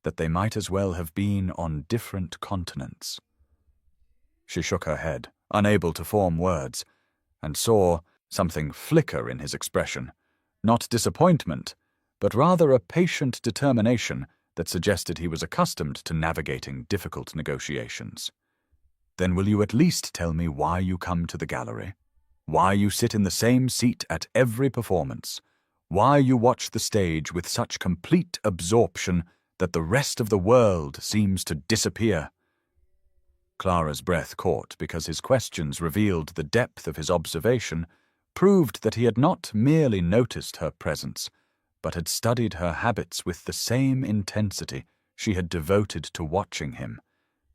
Speaker 1: that they might as well have been on different continents. She shook her head, unable to form words, and saw something flicker in his expression, not disappointment, but rather a patient determination that suggested he was accustomed to navigating difficult negotiations. "Then will you at least tell me why you come to the gallery? Why you sit in the same seat at every performance? Why you watch the stage with such complete absorption that the rest of the world seems to disappear?" Clara's breath caught because his questions revealed the depth of his observation, proved that he had not merely noticed her presence, but had studied her habits with the same intensity she had devoted to watching him,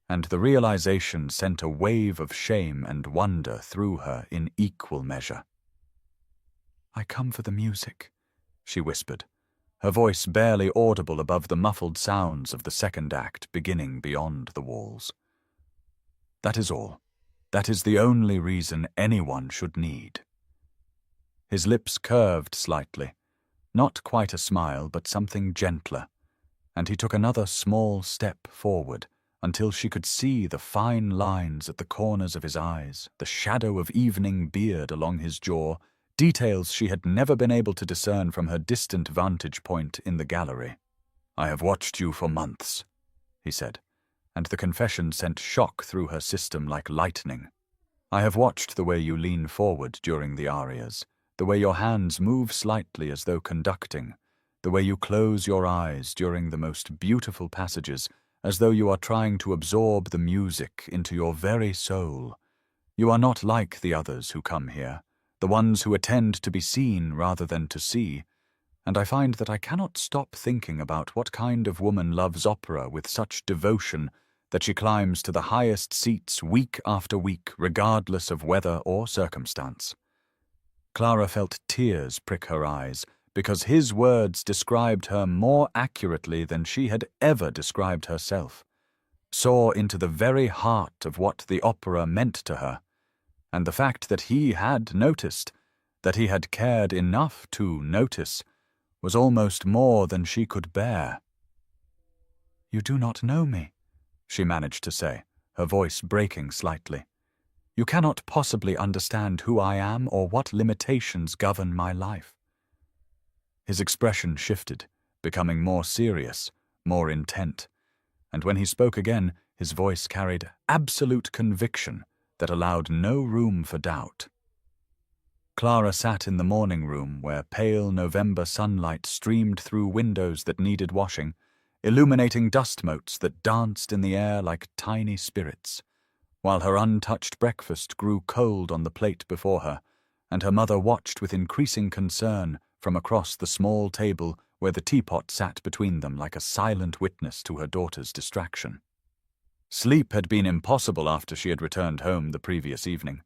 Speaker 1: and the realization sent a wave of shame and wonder through her in equal measure. "I come for the music," she whispered, her voice barely audible above the muffled sounds of the second act beginning beyond the walls. "That is all. That is the only reason anyone should need." His lips curved slightly, not quite a smile, but something gentler, and he took another small step forward until she could see the fine lines at the corners of his eyes, the shadow of evening beard along his jaw, details she had never been able to discern from her distant vantage point in the gallery. "I have watched you for months," he said, and the confession sent shock through her system like lightning. "I have watched the way you lean forward during the arias, the way your hands move slightly as though conducting, the way you close your eyes during the most beautiful passages as though you are trying to absorb the music into your very soul. You are not like the others who come here, the ones who attend to be seen rather than to see, and I find that I cannot stop thinking about what kind of woman loves opera with such devotion that she climbs to the highest seats week after week, regardless of weather or circumstance." Clara felt tears prick her eyes, because his words described her more accurately than she had ever described herself, saw into the very heart of what the opera meant to her, and the fact that he had noticed, that he had cared enough to notice, was almost more than she could bear. "You do not know me," she managed to say, her voice breaking slightly. "You cannot possibly understand who I am or what limitations govern my life." His expression shifted, becoming more serious, more intent, and when he spoke again, his voice carried absolute conviction that allowed no room for doubt. Clara sat in the morning room where pale November sunlight streamed through windows that needed washing, illuminating dust motes that danced in the air like tiny spirits, while her untouched breakfast grew cold on the plate before her, and her mother watched with increasing concern from across the small table where the teapot sat between them like a silent witness to her daughter's distraction. Sleep had been impossible after she had returned home the previous evening,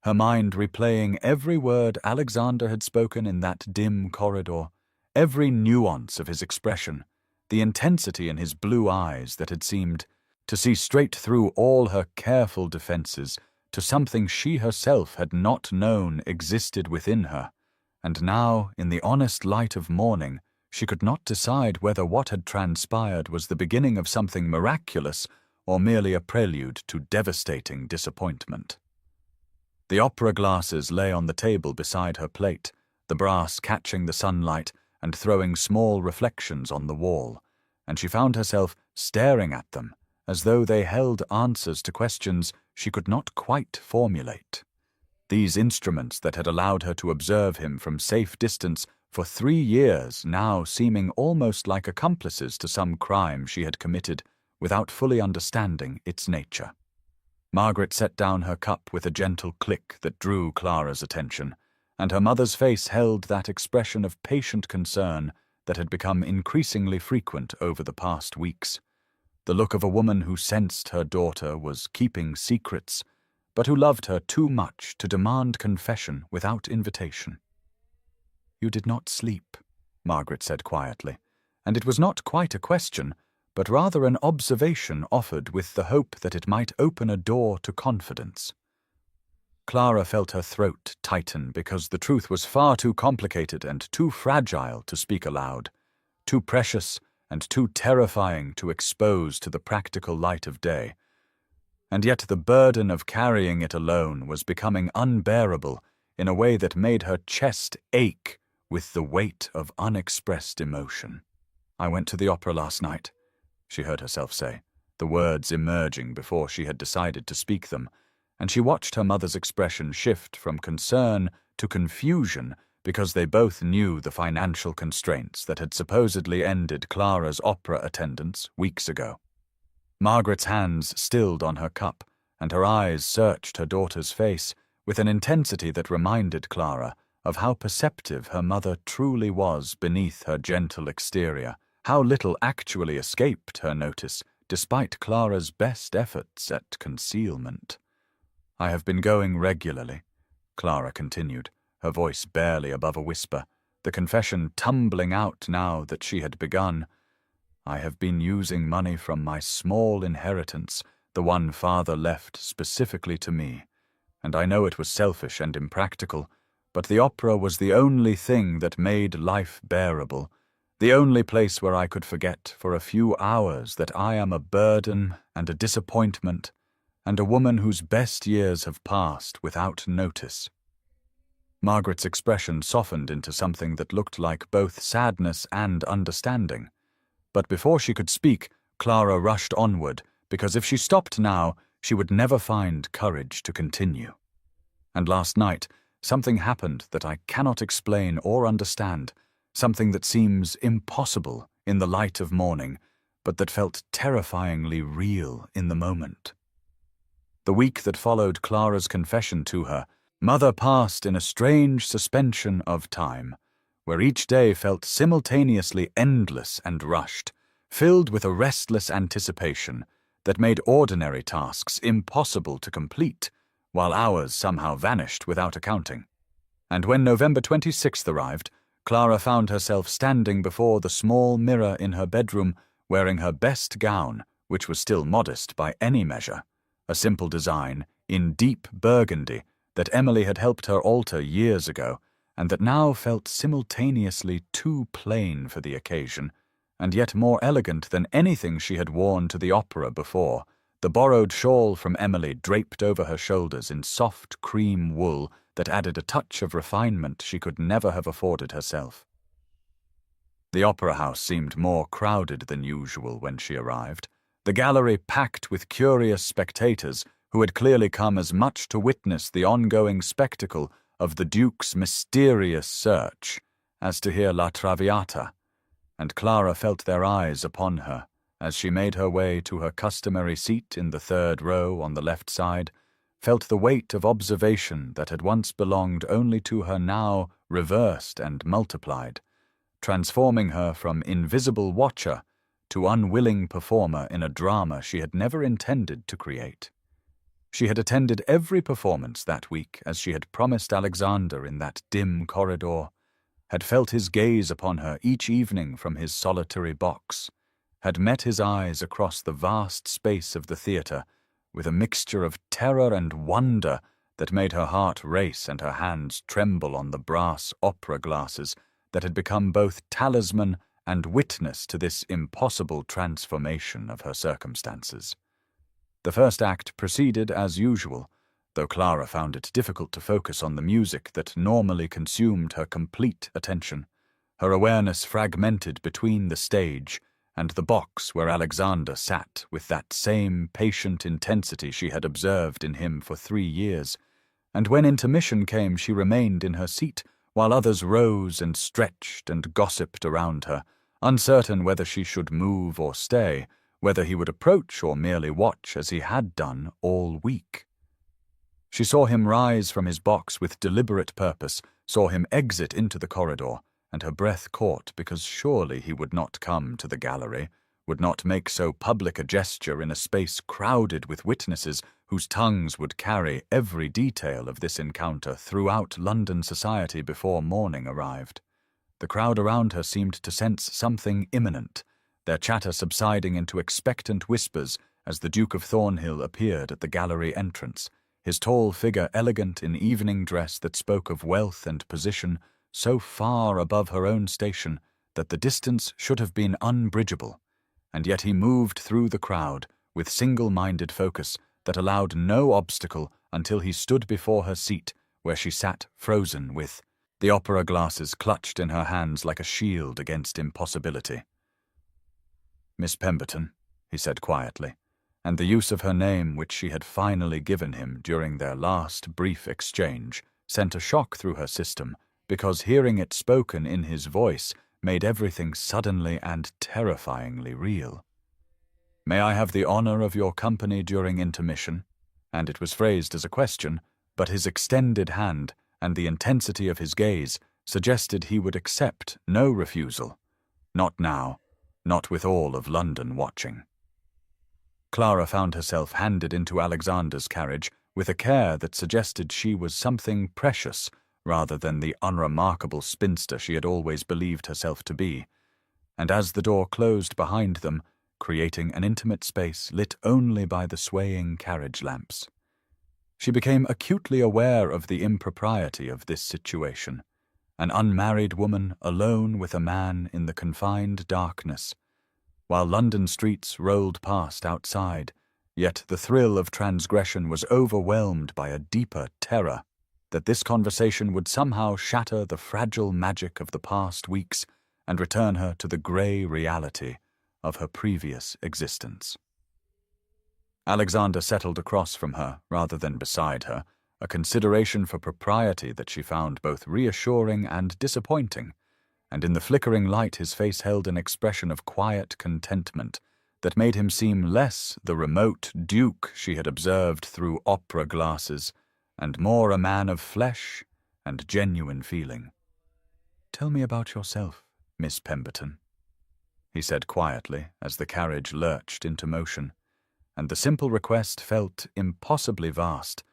Speaker 1: her mind replaying every word Alexander had spoken in that dim corridor, every nuance of his expression, the intensity in his blue eyes that had seemed to see straight through all her careful defenses to something she herself had not known existed within her. And now, in the honest light of morning, she could not decide whether what had transpired was the beginning of something miraculous or merely a prelude to devastating disappointment. The opera glasses lay on the table beside her plate, the brass catching the sunlight and throwing small reflections on the wall, and she found herself staring at them as though they held answers to questions she could not quite formulate. These instruments that had allowed her to observe him from safe distance for 3 years now seeming almost like accomplices to some crime she had committed without fully understanding its nature. Margaret set down her cup with a gentle click that drew Clara's attention, and her mother's face held that expression of patient concern that had become increasingly frequent over the past weeks. The look of a woman who sensed her daughter was keeping secrets, but who loved her too much to demand confession without invitation. "You did not sleep," Margaret said quietly, and it was not quite a question, but rather an observation offered with the hope that it might open a door to confidence. Clara felt her throat tighten because the truth was far too complicated and too fragile to speak aloud, too precious and too terrifying to expose to the practical light of day. And yet the burden of carrying it alone was becoming unbearable in a way that made her chest ache with the weight of unexpressed emotion. "I went to the opera last night," she heard herself say, the words emerging before she had decided to speak them, and she watched her mother's expression shift from concern to confusion because they both knew the financial constraints that had supposedly ended Clara's opera attendance weeks ago. Margaret's hands stilled on her cup, and her eyes searched her daughter's face with an intensity that reminded Clara of how perceptive her mother truly was beneath her gentle exterior, how little actually escaped her notice, despite Clara's best efforts at concealment. "I have been going regularly," Clara continued, her voice barely above a whisper, the confession tumbling out now that she had begun. "I have been using money from my small inheritance, the one father left specifically to me, and I know it was selfish and impractical, but the opera was the only thing that made life bearable, the only place where I could forget for a few hours that I am a burden and a disappointment, and a woman whose best years have passed without notice." Margaret's expression softened into something that looked like both sadness and understanding. But before she could speak, Clara rushed onward, because if she stopped now, she would never find courage to continue. "And last night, something happened that I cannot explain or understand, something that seems impossible in the light of morning, but that felt terrifyingly real in the moment." The week that followed Clara's confession to her, Mother passed in a strange suspension of time, where each day felt simultaneously endless and rushed, filled with a restless anticipation that made ordinary tasks impossible to complete, while hours somehow vanished without accounting. And when November 26th arrived, Clara found herself standing before the small mirror in her bedroom, wearing her best gown, which was still modest by any measure, a simple design in deep burgundy that Emily had helped her alter years ago, and that now felt simultaneously too plain for the occasion, and yet more elegant than anything she had worn to the opera before, the borrowed shawl from Emily draped over her shoulders in soft cream wool that added a touch of refinement she could never have afforded herself. The opera house seemed more crowded than usual when she arrived, the gallery packed with curious spectators who had clearly come as much to witness the ongoing spectacle of the Duke's mysterious search as to hear La Traviata, and Clara felt their eyes upon her as she made her way to her customary seat in the third row on the left side, felt the weight of observation that had once belonged only to her now reversed and multiplied, transforming her from invisible watcher to unwilling performer in a drama she had never intended to create. She had attended every performance that week as she had promised Alexander in that dim corridor, had felt his gaze upon her each evening from his solitary box, had met his eyes across the vast space of the theatre with a mixture of terror and wonder that made her heart race and her hands tremble on the brass opera glasses that had become both talisman and witness to this impossible transformation of her circumstances. The first act proceeded as usual, though Clara found it difficult to focus on the music that normally consumed her complete attention, her awareness fragmented between the stage and the box where Alexander sat with that same patient intensity she had observed in him for 3 years, and when intermission came she remained in her seat while others rose and stretched and gossiped around her, uncertain whether she should move or stay, whether he would approach or merely watch as he had done all week. She saw him rise from his box with deliberate purpose, saw him exit into the corridor, and her breath caught because surely he would not come to the gallery, would not make so public a gesture in a space crowded with witnesses whose tongues would carry every detail of this encounter throughout London society before morning arrived. The crowd around her seemed to sense something imminent, their chatter subsiding into expectant whispers as the Duke of Thornhill appeared at the gallery entrance, his tall figure elegant in evening dress that spoke of wealth and position so far above her own station that the distance should have been unbridgeable, and yet he moved through the crowd with single-minded focus that allowed no obstacle until he stood before her seat where she sat frozen with the opera glasses clutched in her hands like a shield against impossibility. "Miss Pemberton," he said quietly, and the use of her name which she had finally given him during their last brief exchange sent a shock through her system because hearing it spoken in his voice made everything suddenly and terrifyingly real. "May I have the honor of your company during intermission?" And it was phrased as a question, but his extended hand and the intensity of his gaze suggested he would accept no refusal. Not now, not with all of London watching. Clara found herself handed into Alexander's carriage with a care that suggested she was something precious rather than the unremarkable spinster she had always believed herself to be, and as the door closed behind them, creating an intimate space lit only by the swaying carriage lamps, she became acutely aware of the impropriety of this situation, an unmarried woman alone with a man in the confined darkness, while London streets rolled past outside, yet the thrill of transgression was overwhelmed by a deeper terror that this conversation would somehow shatter the fragile magic of the past weeks and return her to the grey reality of her previous existence. Alexander settled across from her rather than beside her, a consideration for propriety that she found both reassuring and disappointing, and in the flickering light his face held an expression of quiet contentment that made him seem less the remote duke she had observed through opera glasses and more a man of flesh and genuine feeling. "Tell me about yourself, Miss Pemberton," he said quietly as the carriage lurched into motion, and the simple request felt impossibly vast,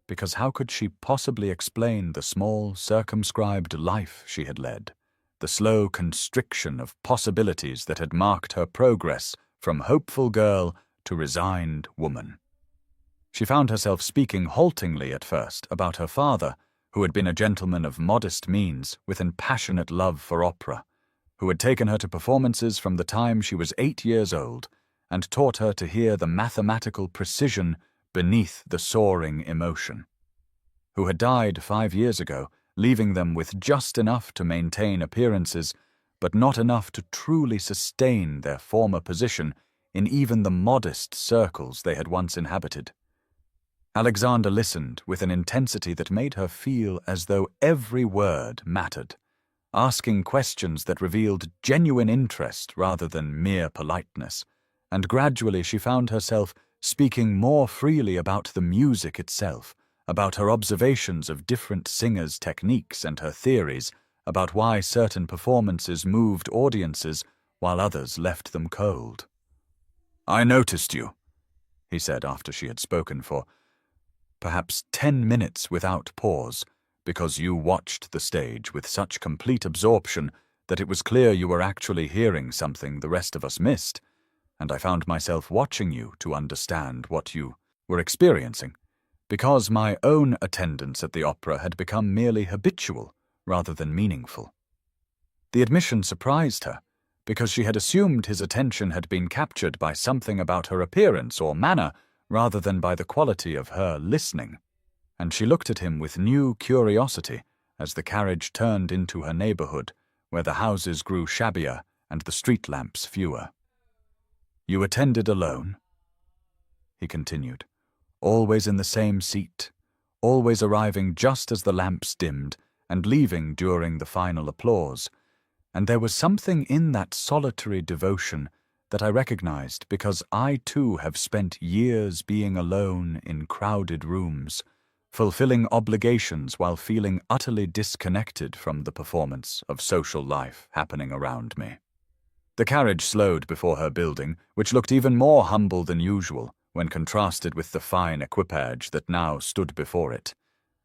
Speaker 1: because how could she possibly explain the small, circumscribed life she had led, the slow constriction of possibilities that had marked her progress from hopeful girl to resigned woman? She found herself speaking haltingly at first about her father, who had been a gentleman of modest means with an passionate love for opera, who had taken her to performances from the time she was 8 years old and taught her to hear the mathematical precision beneath the soaring emotion, who had died 5 years ago, leaving them with just enough to maintain appearances, but not enough to truly sustain their former position in even the modest circles they had once inhabited. Alexander listened with an intensity that made her feel as though every word mattered, asking questions that revealed genuine interest rather than mere politeness, and gradually she found herself speaking more freely about the music itself, about her observations of different singers' techniques and her theories, about why certain performances moved audiences while others left them cold. "I noticed you," he said after she had spoken for perhaps 10 minutes without pause, because you watched the stage with such complete absorption that it was clear you were actually hearing something the rest of us missed, and I found myself watching you to understand what you were experiencing, because my own attendance at the opera had become merely habitual rather than meaningful. The admission surprised her, because she had assumed his attention had been captured by something about her appearance or manner rather than by the quality of her listening, and she looked at him with new curiosity as the carriage turned into her neighborhood, where the houses grew shabbier and the street lamps fewer. "You attended alone?" he continued, "always in the same seat, always arriving just as the lamps dimmed and leaving during the final applause, and there was something in that solitary devotion that I recognized because I too have spent years being alone in crowded rooms, fulfilling obligations while feeling utterly disconnected from the performance of social life happening around me." The carriage slowed before her building, which looked even more humble than usual when contrasted with the fine equipage that now stood before it,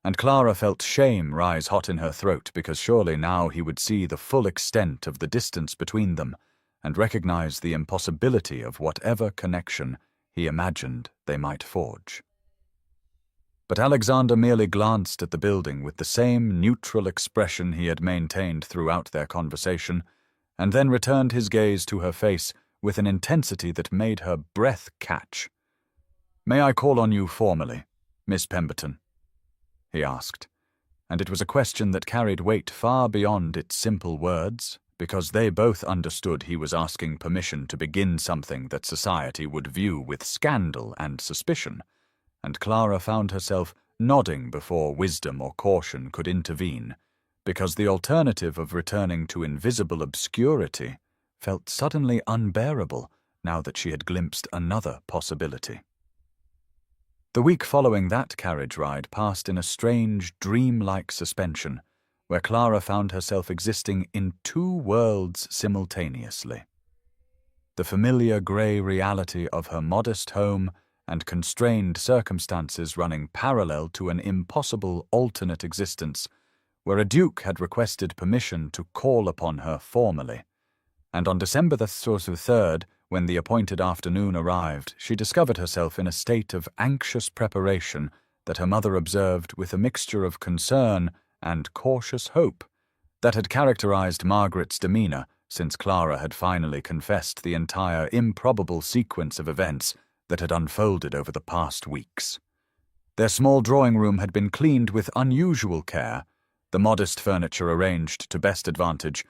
Speaker 1: and Clara felt shame rise hot in her throat because surely now he would see the full extent of the distance between them and recognize the impossibility of whatever connection he imagined they might forge. But Alexander merely glanced at the building with the same neutral expression he had maintained throughout their conversation, and then returned his gaze to her face with an intensity that made her breath catch. "May I call on you formally, Miss Pemberton?" he asked, and it was a question that carried weight far beyond its simple words, because they both understood he was asking permission to begin something that society would view with scandal and suspicion, and Clara found herself nodding before wisdom or caution could intervene, because the alternative of returning to invisible obscurity felt suddenly unbearable now that she had glimpsed another possibility. The week following that carriage ride passed in a strange, dream-like suspension, where Clara found herself existing in two worlds simultaneously. The familiar grey reality of her modest home and constrained circumstances running parallel to an impossible alternate existence, where a duke had requested permission to call upon her formally, and on December the 3rd, when the appointed afternoon arrived, she discovered herself in a state of anxious preparation that her mother observed with a mixture of concern and cautious hope that had characterized Margaret's demeanor since Clara had finally confessed the entire improbable sequence of events that had unfolded over the past weeks. Their small drawing room had been cleaned with unusual care, the modest furniture arranged to best advantage,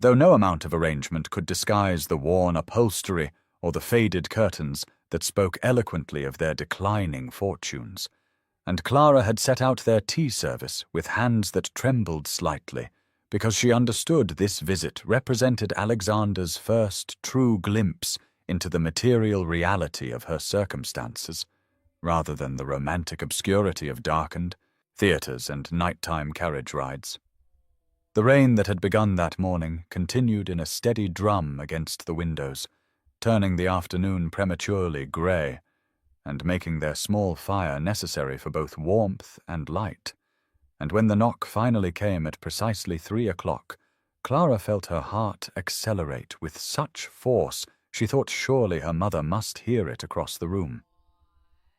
Speaker 1: though no amount of arrangement could disguise the worn upholstery or the faded curtains that spoke eloquently of their declining fortunes, and Clara had set out their tea service with hands that trembled slightly, because she understood this visit represented Alexander's first true glimpse into the material reality of her circumstances, rather than the romantic obscurity of darkened theatres and nighttime carriage rides. The rain that had begun that morning continued in a steady drum against the windows, turning the afternoon prematurely grey, and making their small fire necessary for both warmth and light. And when the knock finally came at precisely 3 o'clock, Clara felt her heart accelerate with such force she thought surely her mother must hear it across the room.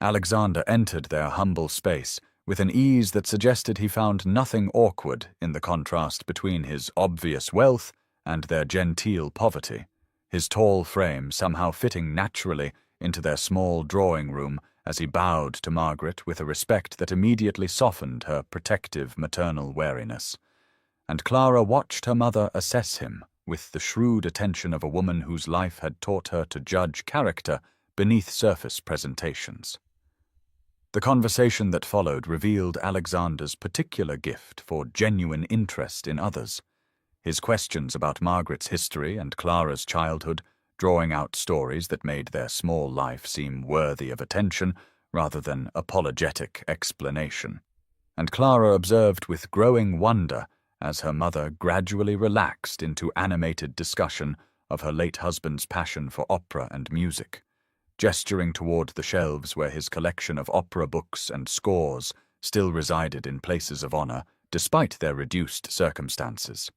Speaker 1: Alexander entered their humble space with an ease that suggested he found nothing awkward in the contrast between his obvious wealth and their genteel poverty, his tall frame somehow fitting naturally into their small drawing-room as he bowed to Margaret with a respect that immediately softened her protective maternal wariness. And Clara watched her mother assess him with the shrewd attention of a woman whose life had taught her to judge character beneath surface presentations. The conversation that followed revealed Alexander's particular gift for genuine interest in others. His questions about Margaret's history and Clara's childhood, drawing out stories that made their small life seem worthy of attention rather than apologetic explanation. And Clara observed with growing wonder as her mother gradually relaxed into animated discussion of her late husband's passion for opera and music, gesturing toward the shelves where his collection of opera books and scores still resided in places of honor, despite their reduced circumstances.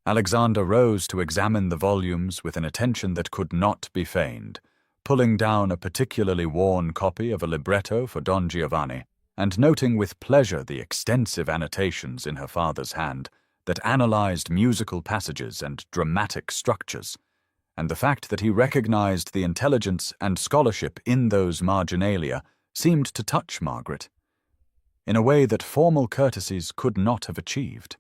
Speaker 1: Alexander rose to examine the volumes with an attention that could not be feigned, pulling down a particularly worn copy of a libretto for Don Giovanni, and noting with pleasure the extensive annotations in her father's hand that analyzed musical passages and dramatic structures, and the fact that he recognized the intelligence and scholarship in those marginalia seemed to touch Margaret in a way that formal courtesies could not have achieved.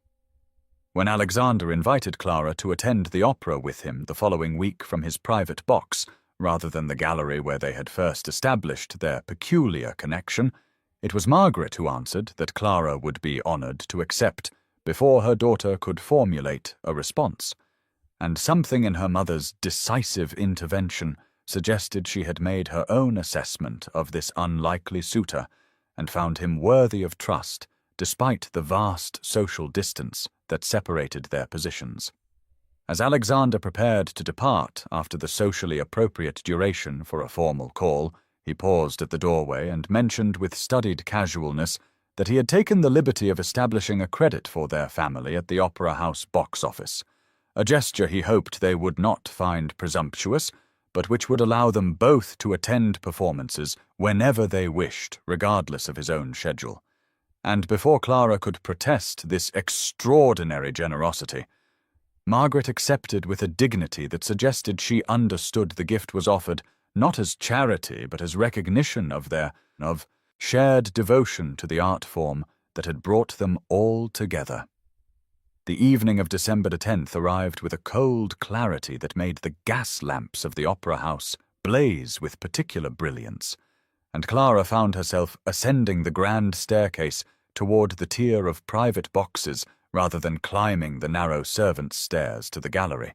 Speaker 1: When Alexander invited Clara to attend the opera with him the following week from his private box, rather than the gallery where they had first established their peculiar connection, it was Margaret who answered that Clara would be honored to accept before her daughter could formulate a response, and something in her mother's decisive intervention suggested she had made her own assessment of this unlikely suitor and found him worthy of trust despite the vast social distance that separated their positions. As Alexander prepared to depart after the socially appropriate duration for a formal call, he paused at the doorway and mentioned with studied casualness that he had taken the liberty of establishing a credit for their family at the Opera House box office, a gesture he hoped they would not find presumptuous, but which would allow them both to attend performances whenever they wished, regardless of his own schedule. And before Clara could protest this extraordinary generosity, Margaret accepted with a dignity that suggested she understood the gift was offered not as charity but as recognition of their shared devotion to the art form that had brought them all together. The evening of December the 10th arrived with a cold clarity that made the gas lamps of the opera house blaze with particular brilliance, and Clara found herself ascending the grand staircase toward the tier of private boxes rather than climbing the narrow servants' stairs to the gallery,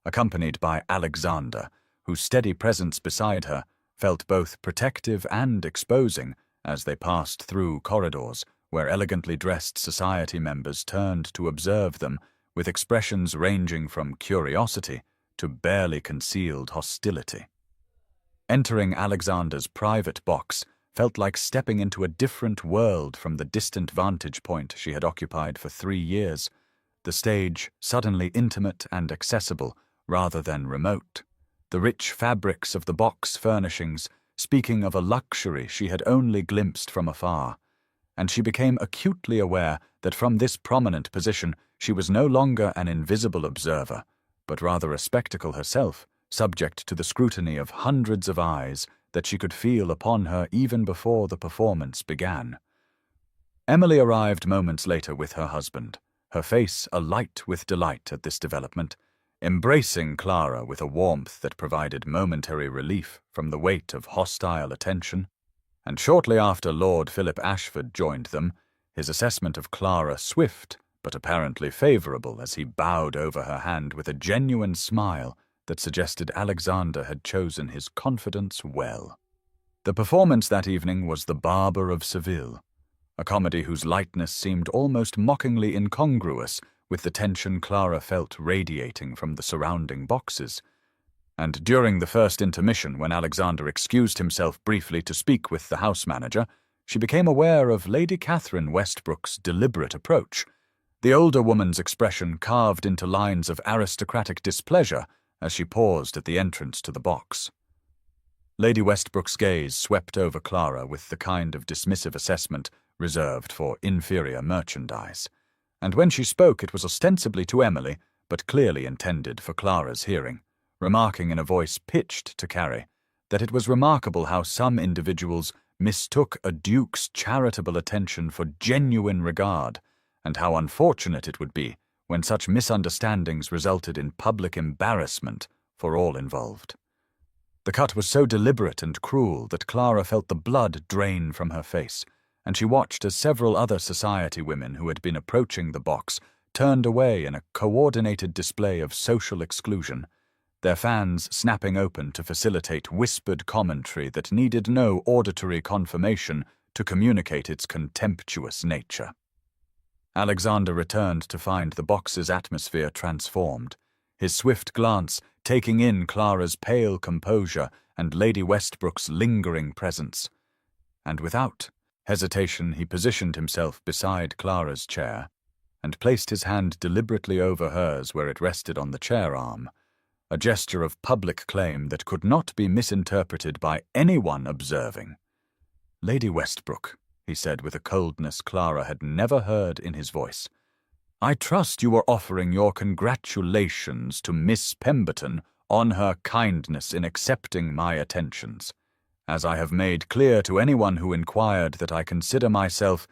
Speaker 1: accompanied by Alexander, whose steady presence beside her felt both protective and exposing as they passed through corridors where elegantly dressed society members turned to observe them with expressions ranging from curiosity to barely concealed hostility. Entering Alexander's private box felt like stepping into a different world from the distant vantage point she had occupied for 3 years, the stage suddenly intimate and accessible rather than remote, the rich fabrics of the box furnishings speaking of a luxury she had only glimpsed from afar, and she became acutely aware that from this prominent position she was no longer an invisible observer, but rather a spectacle herself, subject to the scrutiny of hundreds of eyes that she could feel upon her even before the performance began. Emily arrived moments later with her husband, her face alight with delight at this development, embracing Clara with a warmth that provided momentary relief from the weight of hostile attention, and shortly after Lord Philip Ashford joined them, his assessment of Clara swift but apparently favorable as he bowed over her hand with a genuine smile that suggested Alexander had chosen his confidence well. The performance that evening was The Barber of Seville, a comedy whose lightness seemed almost mockingly incongruous with the tension Clara felt radiating from the surrounding boxes. And during the first intermission, when Alexander excused himself briefly to speak with the house manager, she became aware of Lady Catherine Westbrook's deliberate approach, the older woman's expression carved into lines of aristocratic displeasure as she paused at the entrance to the box. Lady Westbrook's gaze swept over Clara with the kind of dismissive assessment reserved for inferior merchandise, and when she spoke it was ostensibly to Emily, but clearly intended for Clara's hearing, remarking in a voice pitched to Carrie that it was remarkable how some individuals mistook a duke's charitable attention for genuine regard, and how unfortunate it would be when such misunderstandings resulted in public embarrassment for all involved. The cut was so deliberate and cruel that Clara felt the blood drain from her face, and she watched as several other society women who had been approaching the box turned away in a coordinated display of social exclusion, their fans snapping open to facilitate whispered commentary that needed no auditory confirmation to communicate its contemptuous nature. Alexander returned to find the box's atmosphere transformed, his swift glance taking in Clara's pale composure and Lady Westbrook's lingering presence. And without hesitation he positioned himself beside Clara's chair and placed his hand deliberately over hers where it rested on the chair arm, a gesture of public claim that could not be misinterpreted by anyone observing. "Lady Westbrook," he said with a coldness Clara had never heard in his voice, "I trust you are offering your congratulations to Miss Pemberton on her kindness in accepting my attentions, as I have made clear to anyone who inquired that I consider myself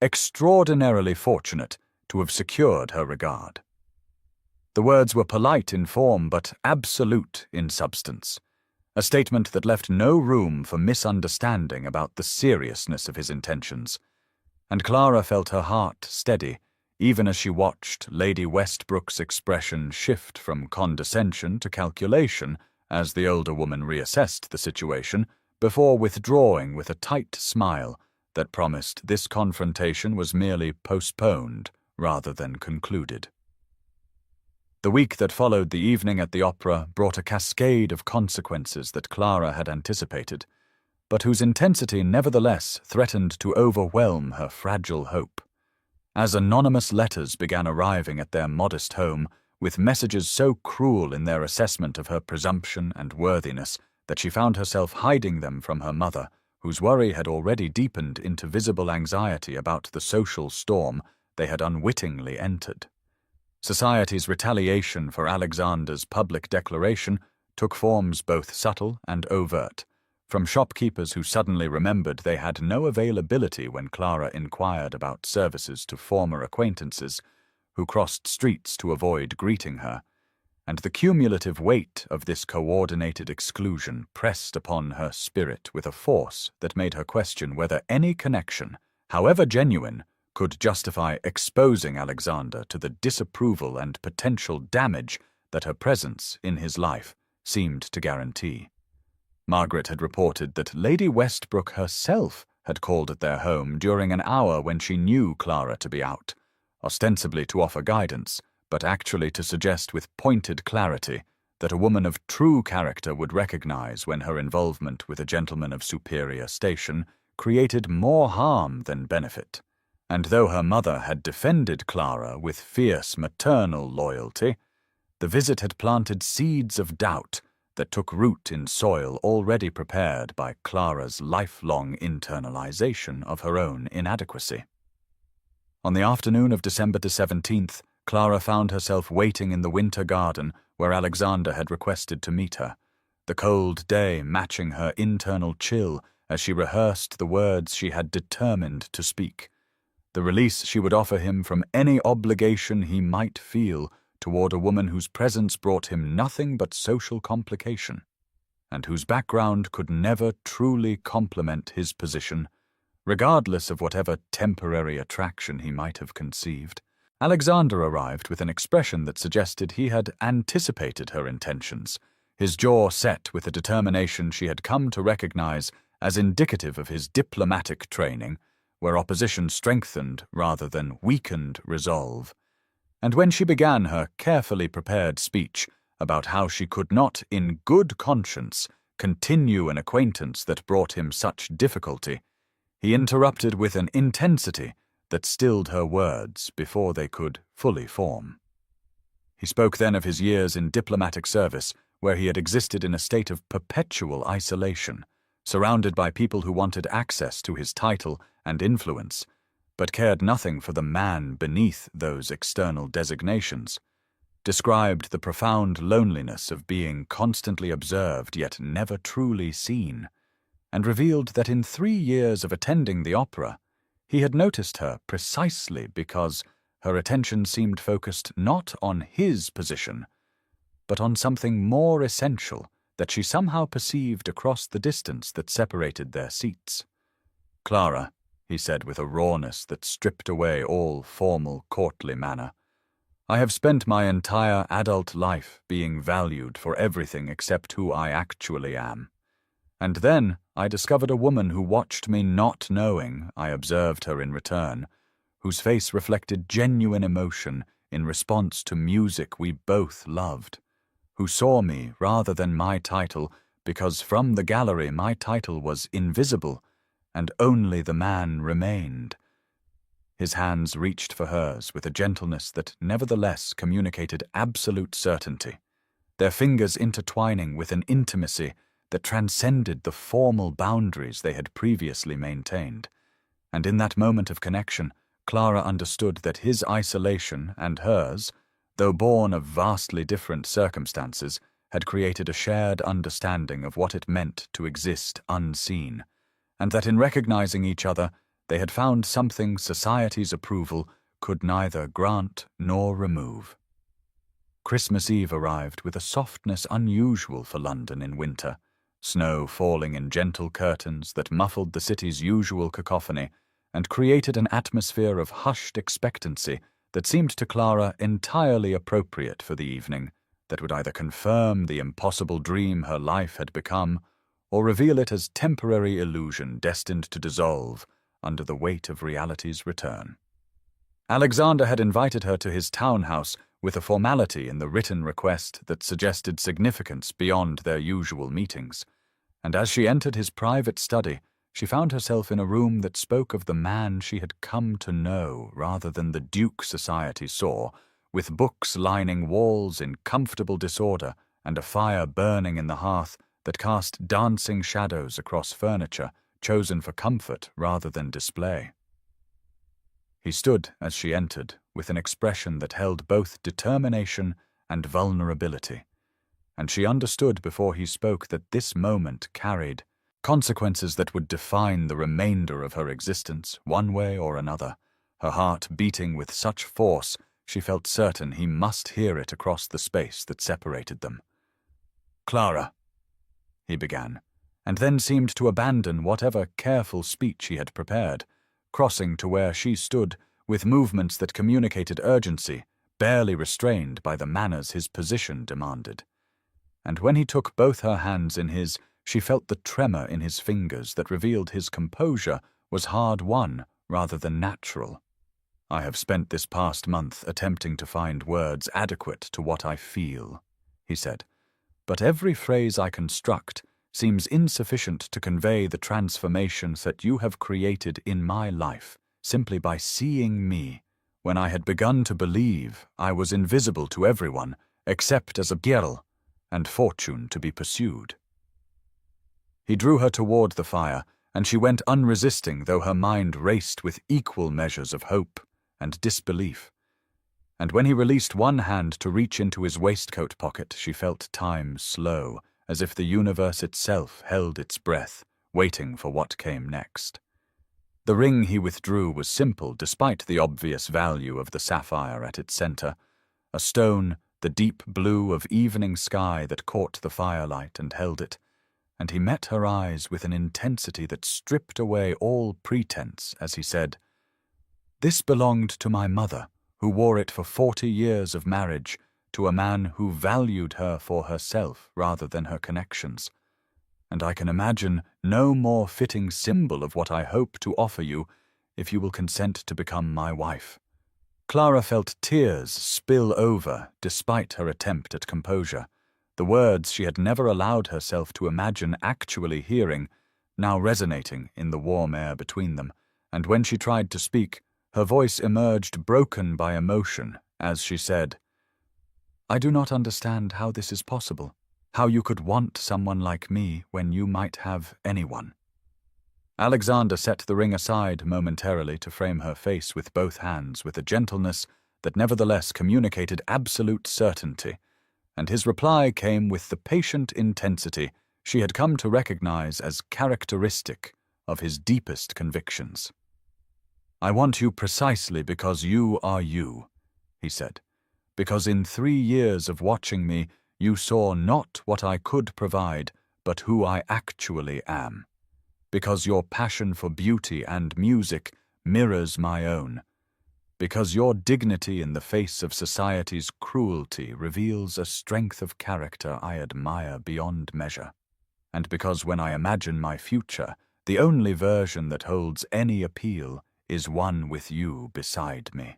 Speaker 1: extraordinarily fortunate to have secured her regard." The words were polite in form but absolute in substance, a statement that left no room for misunderstanding about the seriousness of his intentions, and Clara felt her heart steady even as she watched Lady Westbrook's expression shift from condescension to calculation as the older woman reassessed the situation before withdrawing with a tight smile that promised this confrontation was merely postponed rather than concluded. The week that followed the evening at the opera brought a cascade of consequences that Clara had anticipated, but whose intensity nevertheless threatened to overwhelm her fragile hope. As anonymous letters began arriving at their modest home, with messages so cruel in their assessment of her presumption and worthiness that she found herself hiding them from her mother, whose worry had already deepened into visible anxiety about the social storm they had unwittingly entered. Society's retaliation for Alexander's public declaration took forms both subtle and overt, from shopkeepers who suddenly remembered they had no availability when Clara inquired about services to former acquaintances who crossed streets to avoid greeting her, and the cumulative weight of this coordinated exclusion pressed upon her spirit with a force that made her question whether any connection, however genuine, could justify exposing Alexander to the disapproval and potential damage that her presence in his life seemed to guarantee. Margaret had reported that Lady Westbrook herself had called at their home during an hour when she knew Clara to be out, ostensibly to offer guidance, but actually to suggest with pointed clarity that a woman of true character would recognize when her involvement with a gentleman of superior station created more harm than benefit. And though her mother had defended Clara with fierce maternal loyalty, the visit had planted seeds of doubt that took root in soil already prepared by Clara's lifelong internalization of her own inadequacy. On the afternoon of December the 17th, Clara found herself waiting in the winter garden where Alexander had requested to meet her, the cold day matching her internal chill as she rehearsed the words she had determined to speak, the release she would offer him from any obligation he might feel toward a woman whose presence brought him nothing but social complication, and whose background could never truly complement his position, regardless of whatever temporary attraction he might have conceived. Alexander arrived with an expression that suggested he had anticipated her intentions, his jaw set with a determination she had come to recognize as indicative of his diplomatic training, where opposition strengthened rather than weakened resolve. And when she began her carefully prepared speech about how she could not in good conscience continue an acquaintance that brought him such difficulty, he interrupted with an intensity that stilled her words before they could fully form. He spoke then of his years in diplomatic service, where he had existed in a state of perpetual isolation, surrounded by people who wanted access to his title and influence, but cared nothing for the man beneath those external designations, described the profound loneliness of being constantly observed yet never truly seen, and revealed that in 3 years of attending the opera, he had noticed her precisely because her attention seemed focused not on his position, but on something more essential that she somehow perceived across the distance that separated their seats. "Clara," he said with a rawness that stripped away all formal courtly manner, "I have spent my entire adult life being valued for everything except who I actually am. And then I discovered a woman who watched me not knowing I observed her in return, whose face reflected genuine emotion in response to music we both loved, who saw me rather than my title, because from the gallery my title was invisible, and only the man remained. His hands reached for hers with a gentleness that nevertheless communicated absolute certainty, their fingers intertwining with an intimacy that transcended the formal boundaries they had previously maintained. And in that moment of connection, Clara understood that his isolation and hers, though born of vastly different circumstances, had created a shared understanding of what it meant to exist unseen, and that in recognizing each other, they had found something society's approval could neither grant nor remove. Christmas Eve arrived with a softness unusual for London in winter, snow falling in gentle curtains that muffled the city's usual cacophony and created an atmosphere of hushed expectancy that seemed to Clara entirely appropriate for the evening, that would either confirm the impossible dream her life had become or reveal it as temporary illusion destined to dissolve under the weight of reality's return. Alexander had invited her to his townhouse with a formality in the written request that suggested significance beyond their usual meetings, and as she entered his private study, she found herself in a room that spoke of the man she had come to know rather than the Duke society saw, with books lining walls in comfortable disorder and a fire burning in the hearth that cast dancing shadows across furniture chosen for comfort rather than display. He stood as she entered with an expression that held both determination and vulnerability, and she understood before he spoke that this moment carried consequences that would define the remainder of her existence, one way or another, her heart beating with such force she felt certain he must hear it across the space that separated them. "Clara," he began, and then seemed to abandon whatever careful speech he had prepared, crossing to where she stood with movements that communicated urgency, barely restrained by the manners his position demanded. And when he took both her hands in his, she felt the tremor in his fingers that revealed his composure was hard-won rather than natural. "I have spent this past month attempting to find words adequate to what I feel," he said, "but every phrase I construct seems insufficient to convey the transformations that you have created in my life simply by seeing me, when I had begun to believe I was invisible to everyone except as a girl and fortune to be pursued." He drew her toward the fire, and she went unresisting, though her mind raced with equal measures of hope and disbelief. And when he released one hand to reach into his waistcoat pocket, she felt time slow, as if the universe itself held its breath, waiting for what came next. The ring he withdrew was simple despite the obvious value of the sapphire at its center, a stone, the deep blue of evening sky that caught the firelight and held it, and he met her eyes with an intensity that stripped away all pretense as he said, "This belonged to my mother, who wore it for 40 years of marriage to a man who valued her for herself rather than her connections, and I can imagine no more fitting symbol of what I hope to offer you if you will consent to become my wife." Clara felt tears spill over despite her attempt at composure, the words she had never allowed herself to imagine actually hearing, now resonating in the warm air between them, and when she tried to speak, her voice emerged broken by emotion as she said, "I do not understand how this is possible, how you could want someone like me when you might have anyone." Alexander set the ring aside momentarily to frame her face with both hands with a gentleness that nevertheless communicated absolute certainty, and his reply came with the patient intensity she had come to recognize as characteristic of his deepest convictions. "I want you precisely because you are you," he said, "because in 3 years of watching me, you saw not what I could provide, but who I actually am. Because your passion for beauty and music mirrors my own. Because your dignity in the face of society's cruelty reveals a strength of character I admire beyond measure. And because when I imagine my future, the only version that holds any appeal is one with you beside me."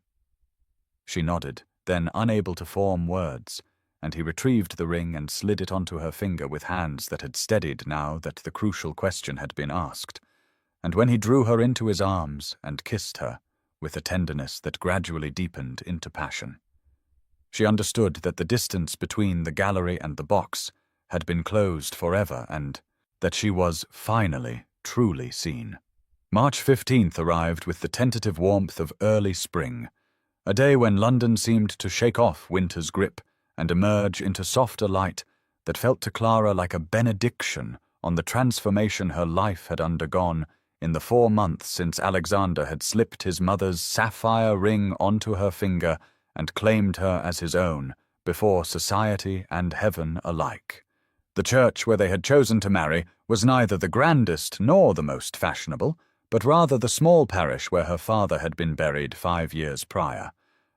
Speaker 1: She nodded, then unable to form words, and he retrieved the ring and slid it onto her finger with hands that had steadied now that the crucial question had been asked. And when he drew her into his arms and kissed her, with a tenderness that gradually deepened into passion, she understood that the distance between the gallery and the box had been closed forever and that she was finally, truly seen. March 15th arrived with the tentative warmth of early spring, a day when London seemed to shake off winter's grip and emerge into softer light that felt to Clara like a benediction on the transformation her life had undergone in the 4 months since Alexander had slipped his mother's sapphire ring onto her finger and claimed her as his own before society and heaven alike. The church where they had chosen to marry was neither the grandest nor the most fashionable, but rather the small parish where her father had been buried 5 years prior,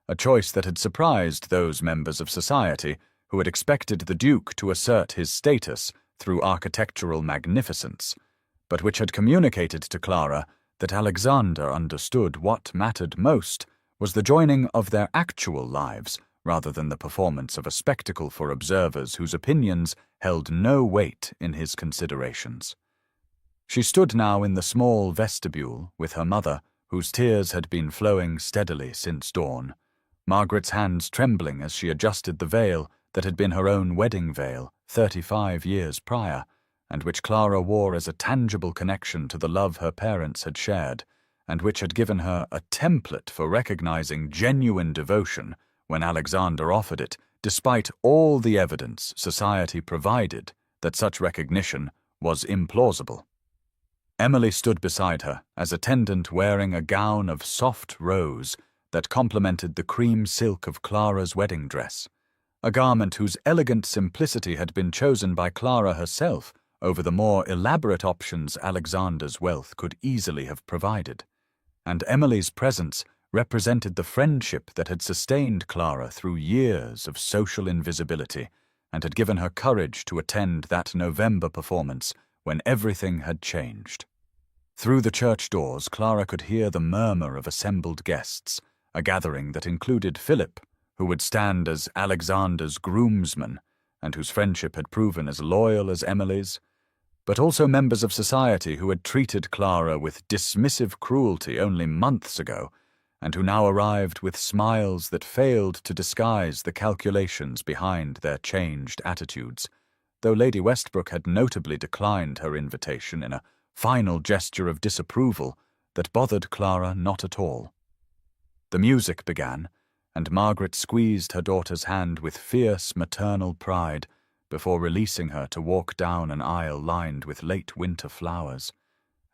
Speaker 1: a choice that had surprised those members of society who had expected the Duke to assert his status through architectural magnificence, but which had communicated to Clara that Alexander understood what mattered most was the joining of their actual lives rather than the performance of a spectacle for observers whose opinions held no weight in his considerations. She stood now in the small vestibule with her mother, whose tears had been flowing steadily since dawn, Margaret's hands trembling as she adjusted the veil that had been her own wedding veil 35 years prior, and which Clara wore as a tangible connection to the love her parents had shared, and which had given her a template for recognizing genuine devotion when Alexander offered it, despite all the evidence society provided that such recognition was implausible. Emily stood beside her, as attendant wearing a gown of soft rose that complemented the cream silk of Clara's wedding dress, a garment whose elegant simplicity had been chosen by Clara herself over the more elaborate options Alexander's wealth could easily have provided. And Emily's presence represented the friendship that had sustained Clara through years of social invisibility and had given her courage to attend that November performance when everything had changed. Through the church doors, Clara could hear the murmur of assembled guests, a gathering that included Philip, who would stand as Alexander's groomsman and whose friendship had proven as loyal as Emily's, but also members of society who had treated Clara with dismissive cruelty only months ago, and who now arrived with smiles that failed to disguise the calculations behind their changed attitudes, though Lady Westbrook had notably declined her invitation in a final gesture of disapproval that bothered Clara not at all. The music began, and Margaret squeezed her daughter's hand with fierce maternal pride before releasing her to walk down an aisle lined with late winter flowers,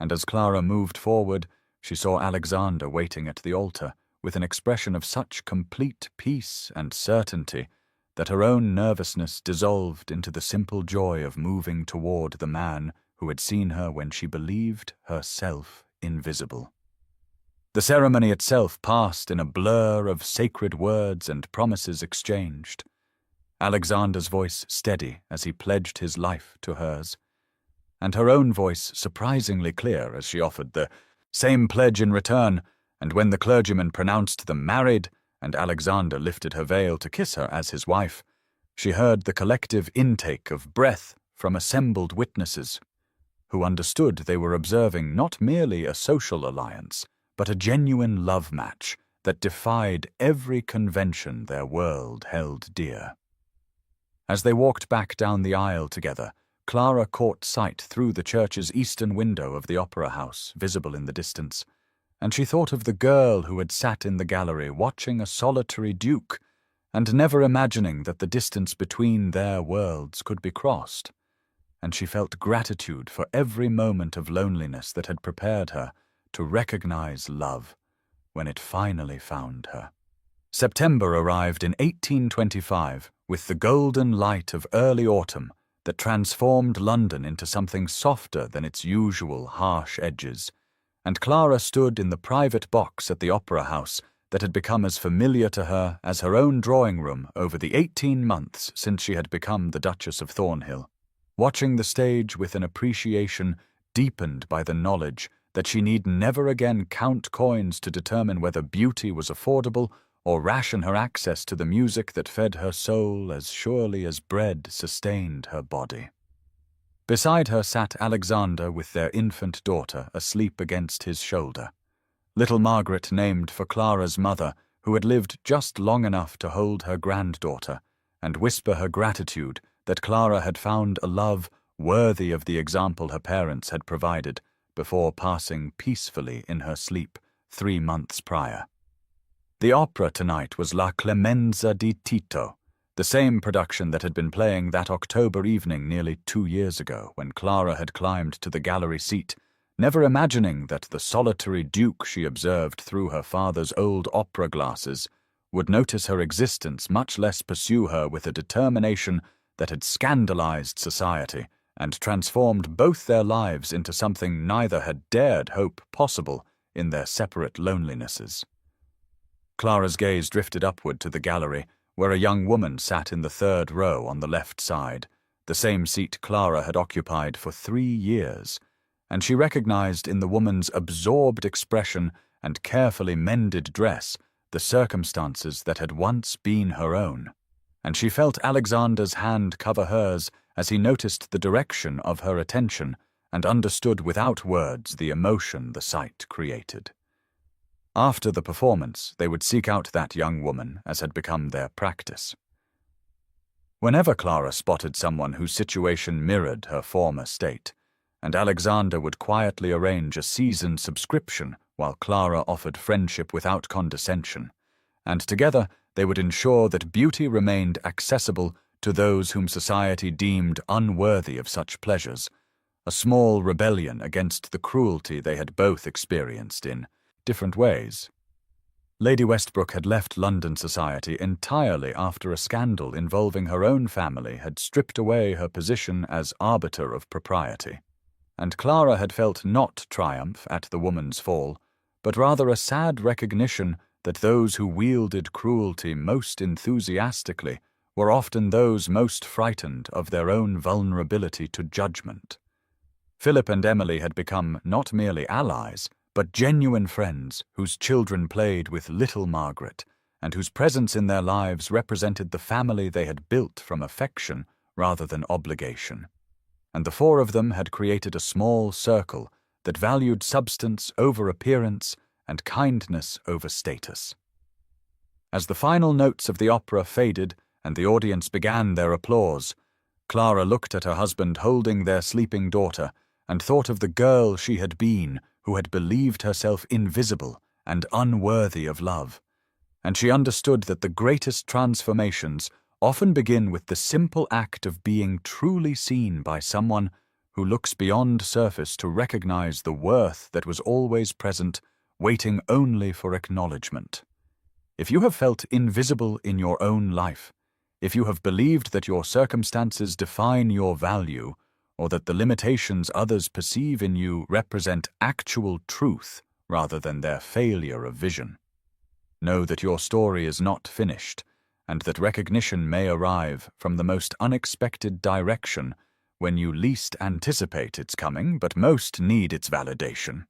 Speaker 1: and as Clara moved forward, she saw Alexander waiting at the altar with an expression of such complete peace and certainty that her own nervousness dissolved into the simple joy of moving toward the man who had seen her when she believed herself invisible. The ceremony itself passed in a blur of sacred words and promises exchanged, Alexander's voice steady as he pledged his life to hers, and her own voice surprisingly clear as she offered the same pledge in return, and when the clergyman pronounced them married and Alexander lifted her veil to kiss her as his wife, she heard the collective intake of breath from assembled witnesses, who understood they were observing not merely a social alliance, but a genuine love match that defied every convention their world held dear. As they walked back down the aisle together, Clara caught sight through the church's eastern window of the opera house, visible in the distance, and she thought of the girl who had sat in the gallery watching a solitary duke, and never imagining that the distance between their worlds could be crossed, and she felt gratitude for every moment of loneliness that had prepared her to recognize love when it finally found her. September arrived in 1825 with the golden light of early autumn that transformed London into something softer than its usual harsh edges, and Clara stood in the private box at the opera house that had become as familiar to her as her own drawing room over the 18 months since she had become the Duchess of Thornhill, watching the stage with an appreciation deepened by the knowledge that she need never again count coins to determine whether beauty was affordable or ration her access to the music that fed her soul as surely as bread sustained her body. Beside her sat Alexander with their infant daughter asleep against his shoulder. Little Margaret, named for Clara's mother, who had lived just long enough to hold her granddaughter and whisper her gratitude that Clara had found a love worthy of the example her parents had provided before passing peacefully in her sleep 3 months prior. The opera tonight was La Clemenza di Tito, the same production that had been playing that October evening nearly 2 years ago when Clara had climbed to the gallery seat, never imagining that the solitary duke she observed through her father's old opera glasses would notice her existence, much less pursue her with a determination that had scandalized society and transformed both their lives into something neither had dared hope possible in their separate lonelinesses. Clara's gaze drifted upward to the gallery, where a young woman sat in the 3rd row on the left side, the same seat Clara had occupied for 3 years, and she recognized in the woman's absorbed expression and carefully mended dress the circumstances that had once been her own, and she felt Alexander's hand cover hers as he noticed the direction of her attention and understood without words the emotion the sight created. After the performance, they would seek out that young woman, as had become their practice. Whenever Clara spotted someone whose situation mirrored her former state, and Alexander would quietly arrange a season subscription while Clara offered friendship without condescension, and together they would ensure that beauty remained accessible to those whom society deemed unworthy of such pleasures, a small rebellion against the cruelty they had both experienced in different ways. Lady Westbrook had left London society entirely after a scandal involving her own family had stripped away her position as arbiter of propriety, and Clara had felt not triumph at the woman's fall, but rather a sad recognition that those who wielded cruelty most enthusiastically were often those most frightened of their own vulnerability to judgment. Philip and Emily had become not merely allies, but genuine friends whose children played with little Margaret, and whose presence in their lives represented the family they had built from affection rather than obligation. And the 4 of them had created a small circle that valued substance over appearance and kindness over status. As the final notes of the opera faded and the audience began their applause, Clara looked at her husband holding their sleeping daughter and thought of the girl she had been who had believed herself invisible and unworthy of love, and she understood that the greatest transformations often begin with the simple act of being truly seen by someone who looks beyond surface to recognize the worth that was always present, waiting only for acknowledgement. If you have felt invisible in your own life, if you have believed that your circumstances define your value, or that the limitations others perceive in you represent actual truth rather than their failure of vision, know that your story is not finished, and that recognition may arrive from the most unexpected direction when you least anticipate its coming but most need its validation.